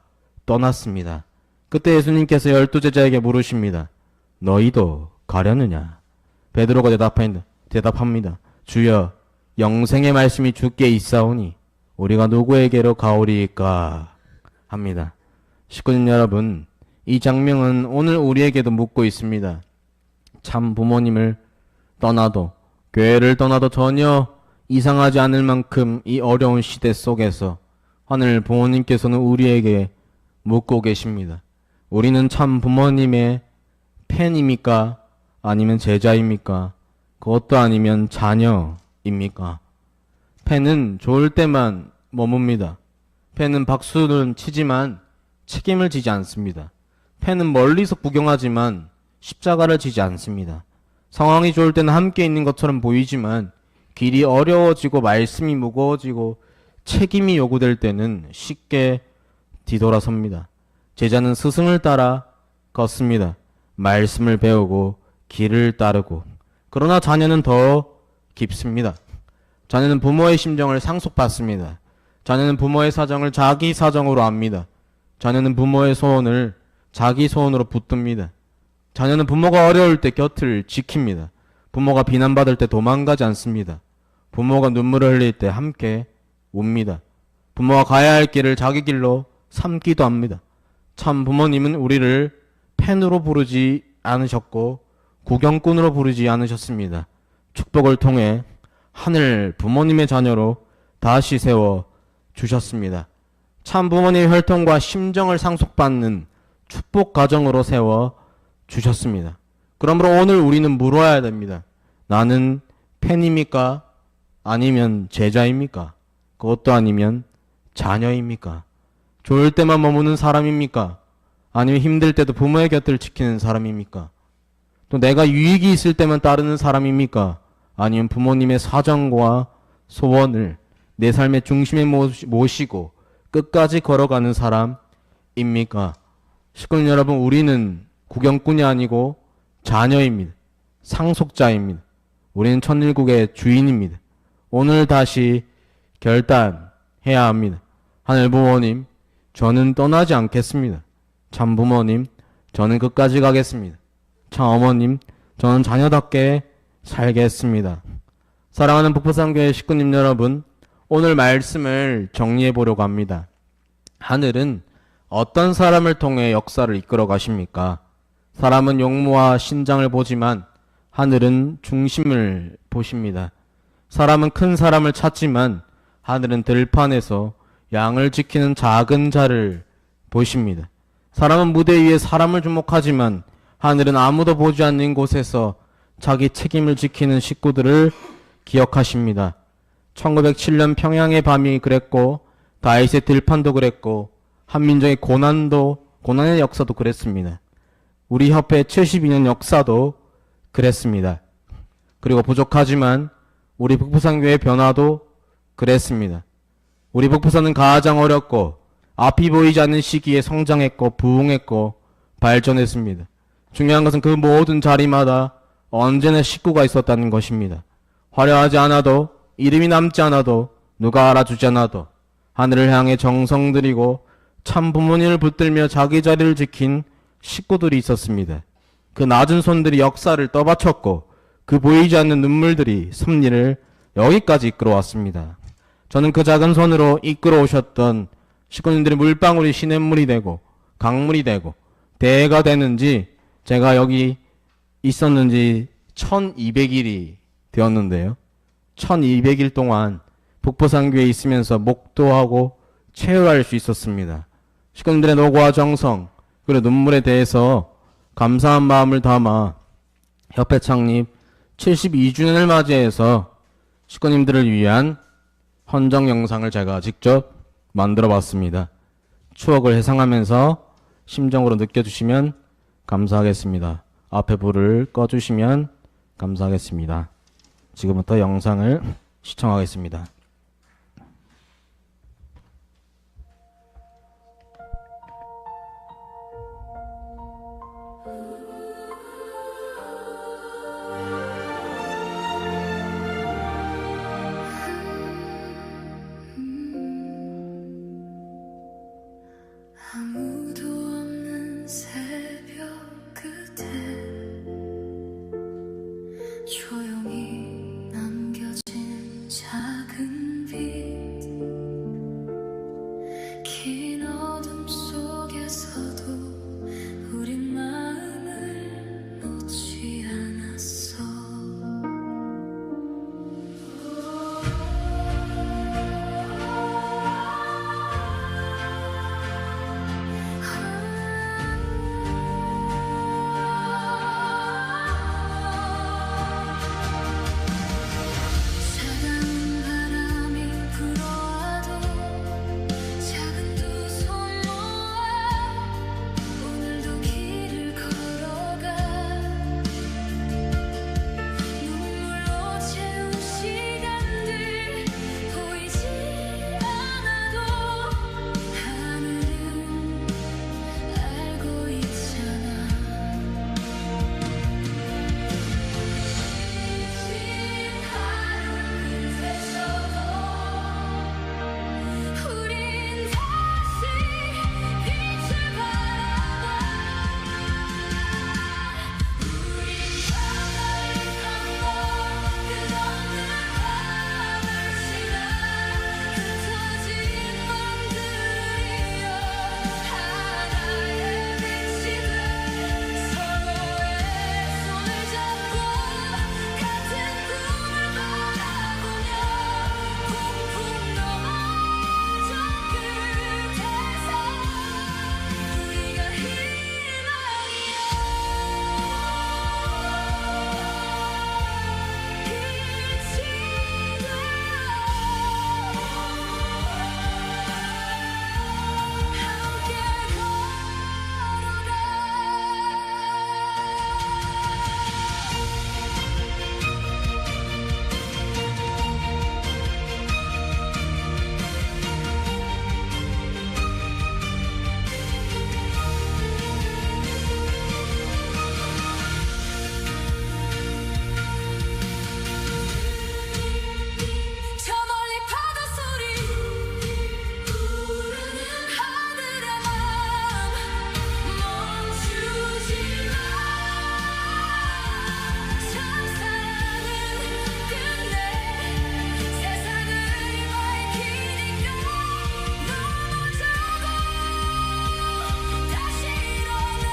떠났습니다. 그때 예수님께서 12제자에게 물으십니다. 너희도 가려느냐? 베드로가 대답합니다. 주여, 영생의 말씀이 주께 있사오니 우리가 누구에게로 가오리이까? 합니다. 식구님 여러분, 이 장면은 오늘 우리에게도 묻고 있습니다. 참 부모님을 떠나도, 교회를 떠나도 전혀 이상하지 않을 만큼 이 어려운 시대 속에서 하늘 부모님께서는 우리에게 묻고 계십니다. 우리는 참 부모님의 팬입니까? 아니면 제자입니까? 그것도 아니면 자녀입니까? 팬은 좋을 때만 머뭅니다. 팬은 박수는 치지만 책임을 지지 않습니다. 팬은 멀리서 구경하지만 십자가를 지지 않습니다. 상황이 좋을 때는 함께 있는 것처럼 보이지만 길이 어려워지고 말씀이 무거워지고 책임이 요구될 때는 쉽게 뒤돌아섭니다. 제자는 스승을 따라 걷습니다. 말씀을 배우고 길을 따르고. 그러나 자녀는 더 깊습니다. 자녀는 부모의 심정을 상속받습니다. 자녀는 부모의 사정을 자기 사정으로 압니다. 자녀는 부모의 소원을 자기 소원으로 붙듭니다. 자녀는 부모가 어려울 때 곁을 지킵니다. 부모가 비난받을 때 도망가지 않습니다. 부모가 눈물을 흘릴 때 함께 웁니다. 부모가 가야 할 길을 자기 길로 삼기도 합니다. 참 부모님은 우리를 팬으로 부르지 않으셨고 구경꾼으로 부르지 않으셨습니다. 축복을 통해 하늘 부모님의 자녀로 다시 세워 주셨습니다. 참 부모님의 혈통과 심정을 상속받는 축복 가정으로 세워 주셨습니다. 그러므로 오늘 우리는 물어야 됩니다. 나는 팬입니까? 아니면 제자입니까? 그것도 아니면 자녀입니까? 좋을 때만 머무는 사람입니까? 아니면 힘들 때도 부모의 곁을 지키는 사람입니까? 또 내가 유익이 있을 때만 따르는 사람입니까? 아니면 부모님의 사정과 소원을 내 삶의 중심에 모시고 끝까지 걸어가는 사람입니까? 식구님 여러분, 우리는 구경꾼이 아니고 자녀입니다. 상속자입니다. 우리는 천일국의 주인입니다. 오늘 다시 결단해야 합니다. 하늘 부모님, 저는 떠나지 않겠습니다. 참 부모님, 저는 끝까지 가겠습니다. 참 어머님, 저는 자녀답게 살겠습니다. 사랑하는 북부산교회 식구님 여러분, 오늘 말씀을 정리해 보려고 합니다. 하늘은 어떤 사람을 통해 역사를 이끌어 가십니까? 사람은 용모와 신장을 보지만 하늘은 중심을 보십니다. 사람은 큰 사람을 찾지만 하늘은 들판에서 양을 지키는 작은 자를 보십니다. 사람은 무대 위에 사람을 주목하지만 하늘은 아무도 보지 않는 곳에서 자기 책임을 지키는 식구들을 기억하십니다. 1907년 평양의 밤이 그랬고 다윗의 들판도 그랬고 한민족의 고난의 역사도 그랬습니다. 우리 협회 72년 역사도 그랬습니다. 그리고 부족하지만 우리 북부산교회 변화도 그랬습니다. 우리 북부산은 가장 어렵고 앞이 보이지 않는 시기에 성장했고 부흥했고 발전했습니다. 중요한 것은 그 모든 자리마다 언제나 식구가 있었다는 것입니다. 화려하지 않아도 이름이 남지 않아도 누가 알아주지 않아도 하늘을 향해 정성 들이고 참 부모님을 붙들며 자기 자리를 지킨 식구들이 있었습니다. 그 낮은 손들이 역사를 떠받쳤고 그 보이지 않는 눈물들이 섭리를 여기까지 이끌어왔습니다. 저는 그 작은 손으로 이끌어오셨던 식구님들의 물방울이 시냇물이 되고 강물이 되고 대가 되는지 제가 여기 있었는지 1200일이 되었는데요. 1200일 동안 북부산교회에 있으면서 목도하고 체험할 수 있었습니다. 식구님들의 노고와 정성 그리고 눈물에 대해서 감사한 마음을 담아 협회 창립 72주년을 맞이해서 식구님들을 위한 헌정 영상을 제가 직접 만들어 봤습니다. 추억을 회상하면서 심정으로 느껴주시면 감사하겠습니다. 앞에 불을 꺼주시면 감사하겠습니다. 지금부터 영상을 시청하겠습니다. 아무도 없는 새벽 끝에 조용히 남겨진 작은 빛, 긴 어둠 속에서도 우린 마음을 놓지 않았어. 차가운 바람이 불어와도 작은 두 손 모아 오늘도 길을 걸어가. 눈물로 채운 시간들 보이지 않아도 하늘은 알고 있잖아. 지친 하루 끝에서도 우린 다시 빛을 바라봐. 우린 가만히 있던 끝없는 밤을 지나 흩어진 맘들이여 하나의 빛이 돼 서로의 손을 잡고 같은 꿈을 바라보며 폭풍 넘어져 끝에서 우리가 저 멀리 바다 소리 부르는 하늘의 맘 멈추지 마. 첫사랑은 끝내 세상을 밝히니까 넘어져도 다시 일어나.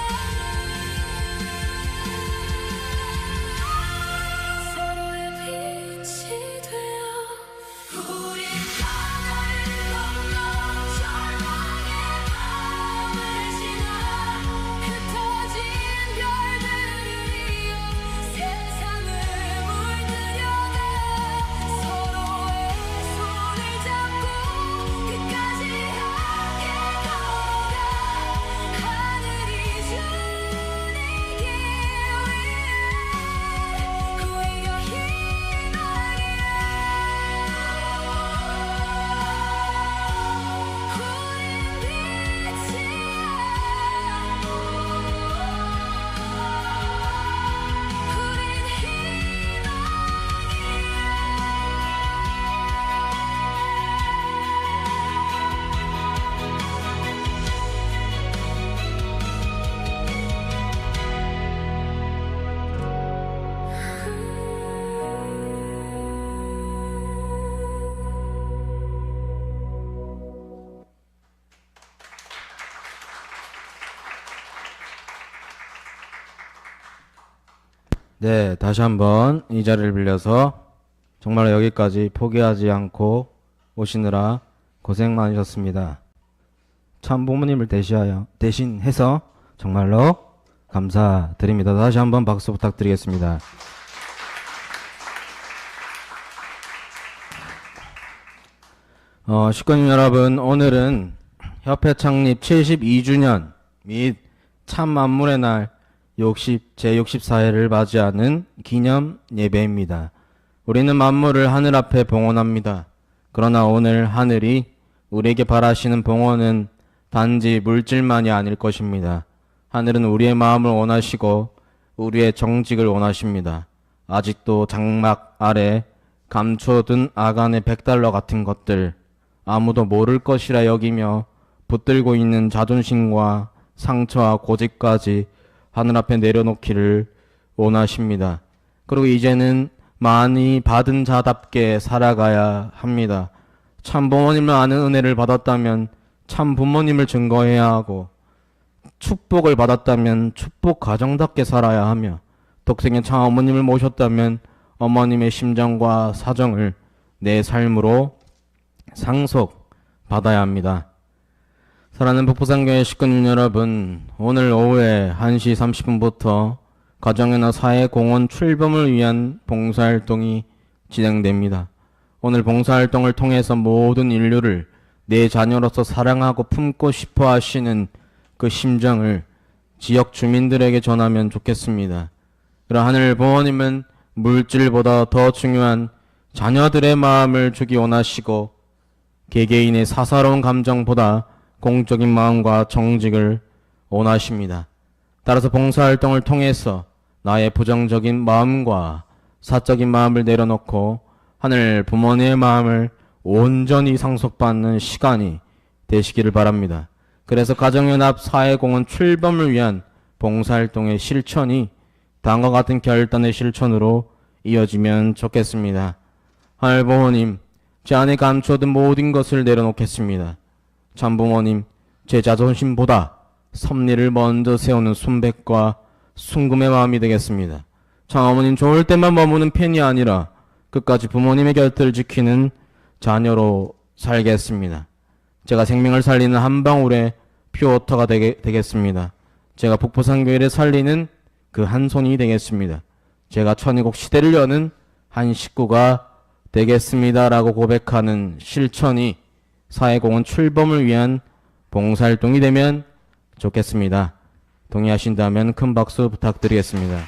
서로의 빛이 되어 우린 하나를 건너 절망의 밤을 지나 흩어진 별들을 이어 세상을 물들여가. 서로의 손을 잡고 끝까지 함께 걸어가. 하늘이 주는 이 길 위에 우리가 네, 다시 한번 이 자리를 빌려서 정말 여기까지 포기하지 않고 오시느라 고생 많으셨습니다. 참 부모님을 대신해서 정말로 감사드립니다. 다시 한번 박수 부탁드리겠습니다. 식구님 여러분, 오늘은 협회 창립 72주년 및 참 만물의 날 제64회를 맞이하는 기념 예배입니다. 우리는 만물을 하늘 앞에 봉헌합니다. 그러나 오늘 하늘이 우리에게 바라시는 봉헌은 단지 물질만이 아닐 것입니다. 하늘은 우리의 마음을 원하시고 우리의 정직을 원하십니다. 아직도 장막 아래 감춰둔 아간의 100달러 같은 것들, 아무도 모를 것이라 여기며 붙들고 있는 자존심과 상처와 고집까지 하늘 앞에 내려놓기를 원하십니다. 그리고 이제는 많이 받은 자답게 살아가야 합니다. 참 부모님을 아는 은혜를 받았다면 참 부모님을 증거해야 하고, 축복을 받았다면 축복 가정답게 살아야 하며, 독생의 참 어머님을 모셨다면 어머님의 심정과 사정을 내 삶으로 상속받아야 합니다. 사랑하는 북부산교회 식구님 여러분, 오늘 오후에 1시 30분부터 가정이나 사회 공헌 출범을 위한 봉사활동이 진행됩니다. 오늘 봉사활동을 통해서 모든 인류를 내 자녀로서 사랑하고 품고 싶어 하시는 그 심정을 지역 주민들에게 전하면 좋겠습니다. 그러나 하늘 부모님은 물질보다 더 중요한 자녀들의 마음을 주기 원하시고, 개개인의 사사로운 감정보다 공적인 마음과 정직을 원하십니다. 따라서 봉사활동을 통해서 나의 부정적인 마음과 사적인 마음을 내려놓고 하늘 부모님의 마음을 온전히 상속받는 시간이 되시기를 바랍니다. 그래서 가정연합 사회공헌 출범을 위한 봉사활동의 실천이 다음과 같은 결단의 실천으로 이어지면 좋겠습니다. 하늘 부모님, 제 안에 감춰둔 모든 것을 내려놓겠습니다. 참 부모님, 제 자존심보다 섭리를 먼저 세우는 순백과 순금의 마음이 되겠습니다. 참 어머님, 좋을 때만 머무는 팬이 아니라 끝까지 부모님의 곁을 지키는 자녀로 살겠습니다. 제가 생명을 살리는 한 방울의 퓨어터가 되겠습니다. 제가 북부산교회를 살리는 그 한 손이 되겠습니다. 제가 천의국 시대를 여는 한 식구가 되겠습니다라고 고백하는 실천이 사회공헌 출범을 위한 봉사활동이 되면 좋겠습니다. 동의하신다면 큰 박수 부탁드리겠습니다.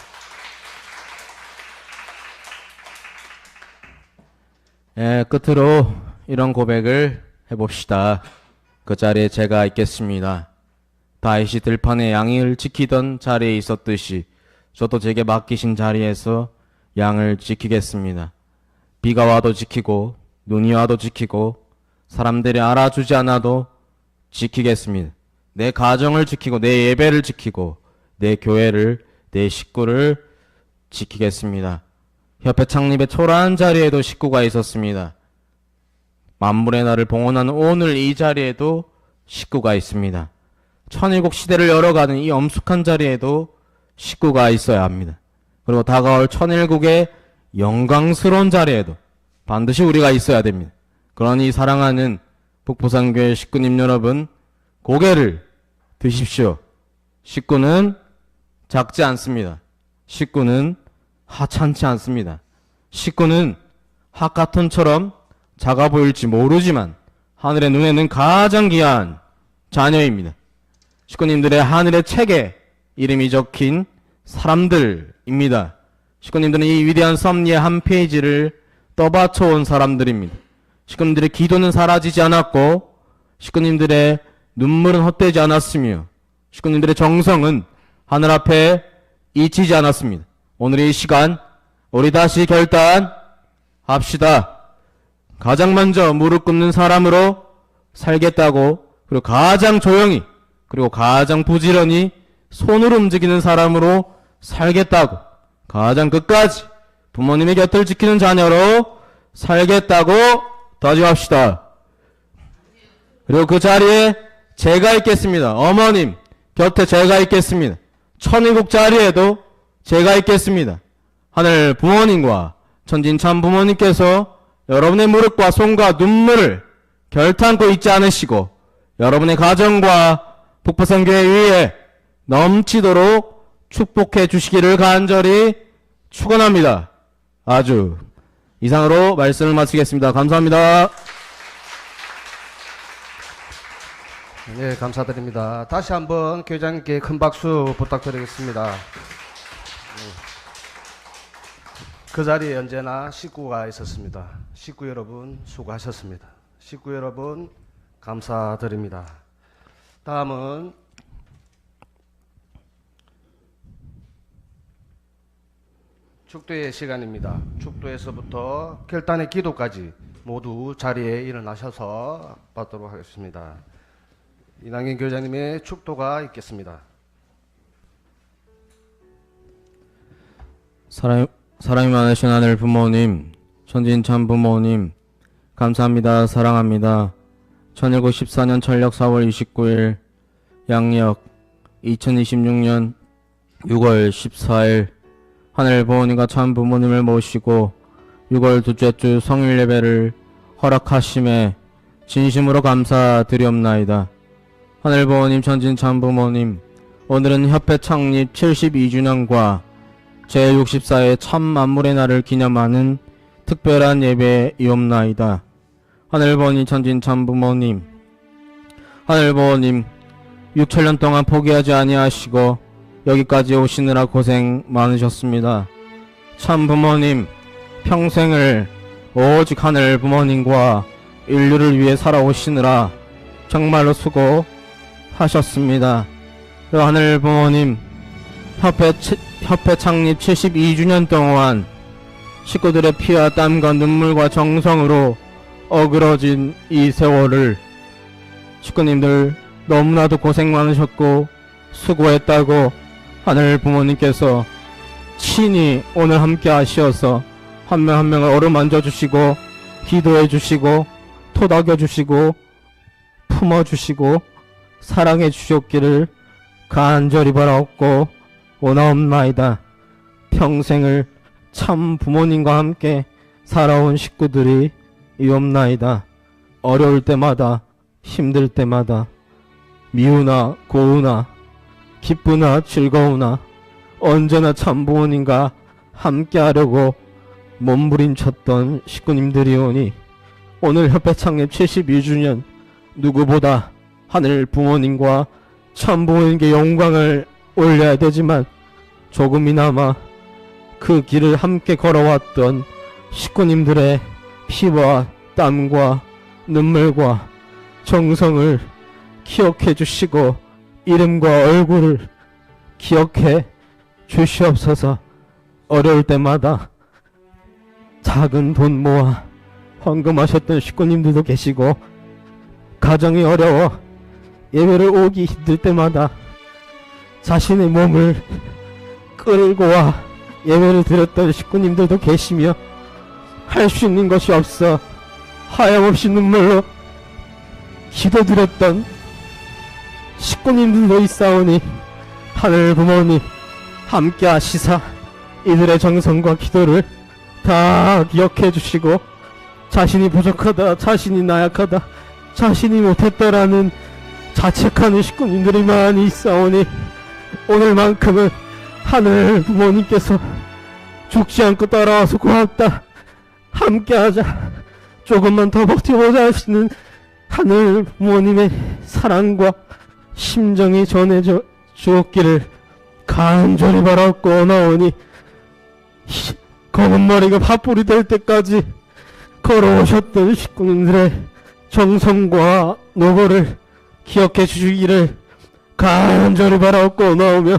끝으로 이런 고백을 해봅시다. 그 자리에 제가 있겠습니다. 다윗이 들판에 양을 지키던 자리에 있었듯이 저도 제게 맡기신 자리에서 양을 지키겠습니다. 비가 와도 지키고 눈이 와도 지키고 사람들이 알아주지 않아도 지키겠습니다. 내 가정을 지키고 내 예배를 지키고 내 교회를, 내 식구를 지키겠습니다. 협회 창립의 초라한 자리에도 식구가 있었습니다. 만물의 날을 봉헌하는 오늘 이 자리에도 식구가 있습니다. 천일국 시대를 열어가는 이 엄숙한 자리에도 식구가 있어야 합니다. 그리고 다가올 천일국의 영광스러운 자리에도 반드시 우리가 있어야 됩니다. 그러니 사랑하는 북부산교회 식구님 여러분, 고개를 드십시오. 식구는 작지 않습니다. 식구는 하찮지 않습니다. 식구는 하카톤처럼 작아 보일지 모르지만 하늘의 눈에는 가장 귀한 자녀입니다. 식구님들의 하늘의 책에 이름이 적힌 사람들입니다. 식구님들은 이 위대한 섭리의 한 페이지를 떠받쳐온 사람들입니다. 식구님들의 기도는 사라지지 않았고, 식구님들의 눈물은 헛되지 않았으며, 식구님들의 정성은 하늘 앞에 잊히지 않았습니다. 오늘 이 시간 우리 다시 결단합시다. 가장 먼저 무릎 꿇는 사람으로 살겠다고, 그리고 가장 조용히, 그리고 가장 부지런히 손으로 움직이는 사람으로 살겠다고, 가장 끝까지 부모님의 곁을 지키는 자녀로 살겠다고 다짐합시다. 그리고 그 자리에 제가 있겠습니다. 어머님 곁에 제가 있겠습니다. 천의국 자리에도 제가 있겠습니다. 하늘 부모님과 천진 참 부모님께서 여러분의 무릎과 손과 눈물을 결탄코 잊지 않으시고 여러분의 가정과 북부산교회 위에 넘치도록 축복해 주시기를 간절히 축원합니다. 아주 이상으로 말씀을 마치겠습니다. 감사합니다. 네, 감사드립니다. 다시 한번 교장님께 큰 박수 부탁드리겠습니다. 그 자리에 언제나 식구가 있었습니다. 식구 여러분 수고하셨습니다. 식구 여러분 감사드립니다. 다음은 축도의 시간입니다. 축도에서부터 결단의 기도까지 모두 자리에 일어나셔서 받도록 하겠습니다. 이낙연 교장님의 축도가 있겠습니다. 사랑이 많으신 하늘 부모님, 천진참 부모님, 감사합니다. 사랑합니다. 1914년 철력 4월 29일, 양력 2026년 6월 14일, 하늘 부모님과 참 부모님을 모시고 6월 둘째 주 성일 예배를 허락하심에 진심으로 감사드리옵나이다. 하늘 부모님, 천진참 부모님, 오늘은 협회 창립 72주년과 제64회 참 만물의 날을 기념하는 특별한 예배이옵나이다. 하늘 부모님, 천진참 부모님, 하늘 부모님, 6천년 동안 포기하지 아니하시고 여기까지 오시느라 고생 많으셨습니다. 참 부모님, 평생을 오직 하늘 부모님과 인류를 위해 살아오시느라 정말로 수고하셨습니다. 하늘 부모님, 협회 창립 72주년 동안 식구들의 피와 땀과 눈물과 정성으로 어그러진 이 세월을 식구님들 너무나도 고생 많으셨고 수고했다고 하늘 부모님께서 친히 오늘 함께 하시어서 한 명 한 명을 어루만져 주시고 기도해 주시고 토닥여 주시고 품어 주시고 사랑해 주셨기를 간절히 바라옵고 원하옵나이다. 평생을 참 부모님과 함께 살아온 식구들이 이옵나이다. 어려울 때마다 힘들 때마다 미우나 고우나 기쁘나 즐거우나 언제나 참 부모님과 함께 하려고 몸부림쳤던 식구님들이오니 오늘 협회 창립 72주년 누구보다 하늘 부모님과 참 부모님께 영광을 올려야 되지만 조금이나마 그 길을 함께 걸어왔던 식구님들의 피와 땀과 눈물과 정성을 기억해 주시고 이름과 얼굴을 기억해 주시옵소서. 어려울 때마다 작은 돈 모아 헌금하셨던 식구님들도 계시고 가정이 어려워 예배를 오기 힘들 때마다 자신의 몸을 끌고 와 예배를 드렸던 식구님들도 계시며 할 수 있는 것이 없어 하염없이 눈물로 기도드렸던 식구님들도 있사오니 하늘 부모님 함께 하시사 이들의 정성과 기도를 다 기억해 주시고 자신이 부족하다, 자신이 나약하다, 자신이 못했다라는 자책하는 식구님들이 많이 있사오니 오늘만큼은 하늘 부모님께서 죽지 않고 따라와서 고맙다, 함께하자, 조금만 더 버텨보자 하시는 하늘 부모님의 사랑과 심정이 전해져 주었기를 간절히 바라고 나오니 검은 머리가 팥불이 될 때까지 걸어오셨던 식구님들의 정성과 노고를 기억해 주시기를 간절히 바라고 나오며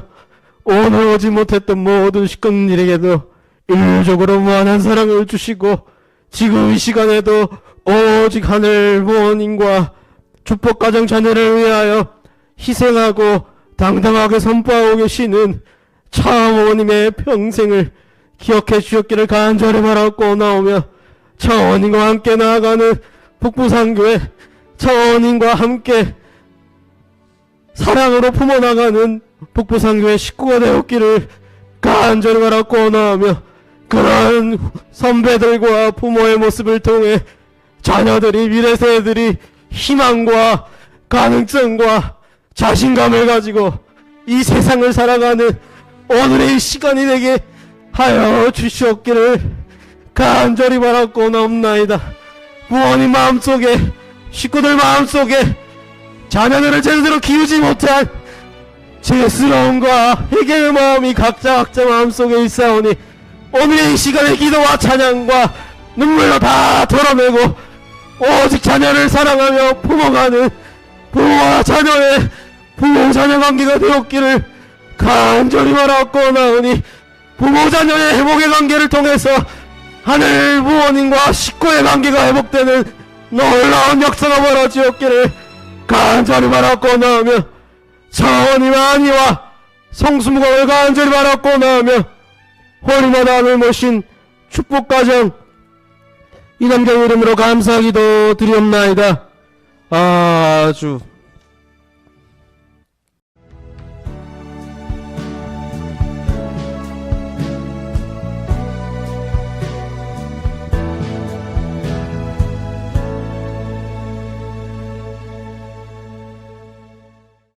오늘 오지 못했던 모든 식구님들에게도 일률적으로 무한한 사랑을 주시고 지금 이 시간에도 오직 하늘 부모님과 축복가정 자녀를 위하여 희생하고 당당하게 선포하고 계시는 차어머님의 평생을 기억해 주셨기를 간절히 바라고 나오며 차어머님과 함께 나아가는 북부산교회 차어머님과 함께 사랑으로 품어나가는 북부산교회 식구가 되었기를 간절히 바라고 나오며 그러한 선배들과 부모의 모습을 통해 자녀들이 미래 세대들이 희망과 가능성과 자신감을 가지고 이 세상을 살아가는 오늘의 이 시간이 되게 하여 주시옵기를 간절히 바라고 나옵나이다. 부모님 마음속에 식구들 마음속에 자녀들을 제대로 키우지 못한 죄스러움과 회개의 마음이 각자 마음속에 있사오니 오늘의 이 시간의 기도와 찬양과 눈물로 다 털어내고 오직 자녀를 사랑하며 품어가는 부모와 자녀의 부모-자녀 관계가 되었기를 간절히 바라옵고나오니 부모-자녀의 회복의 관계를 통해서 하늘 부모님과 식구의 관계가 회복되는 놀라운 역사가 벌어지었기를 간절히 바라옵고나오며 천이 만이와 성수무강을 간절히 바라옵고나오며 홀리마다 하늘 모신 축복가정 이남경 이름으로 감사기도 드리옵나이다. 아주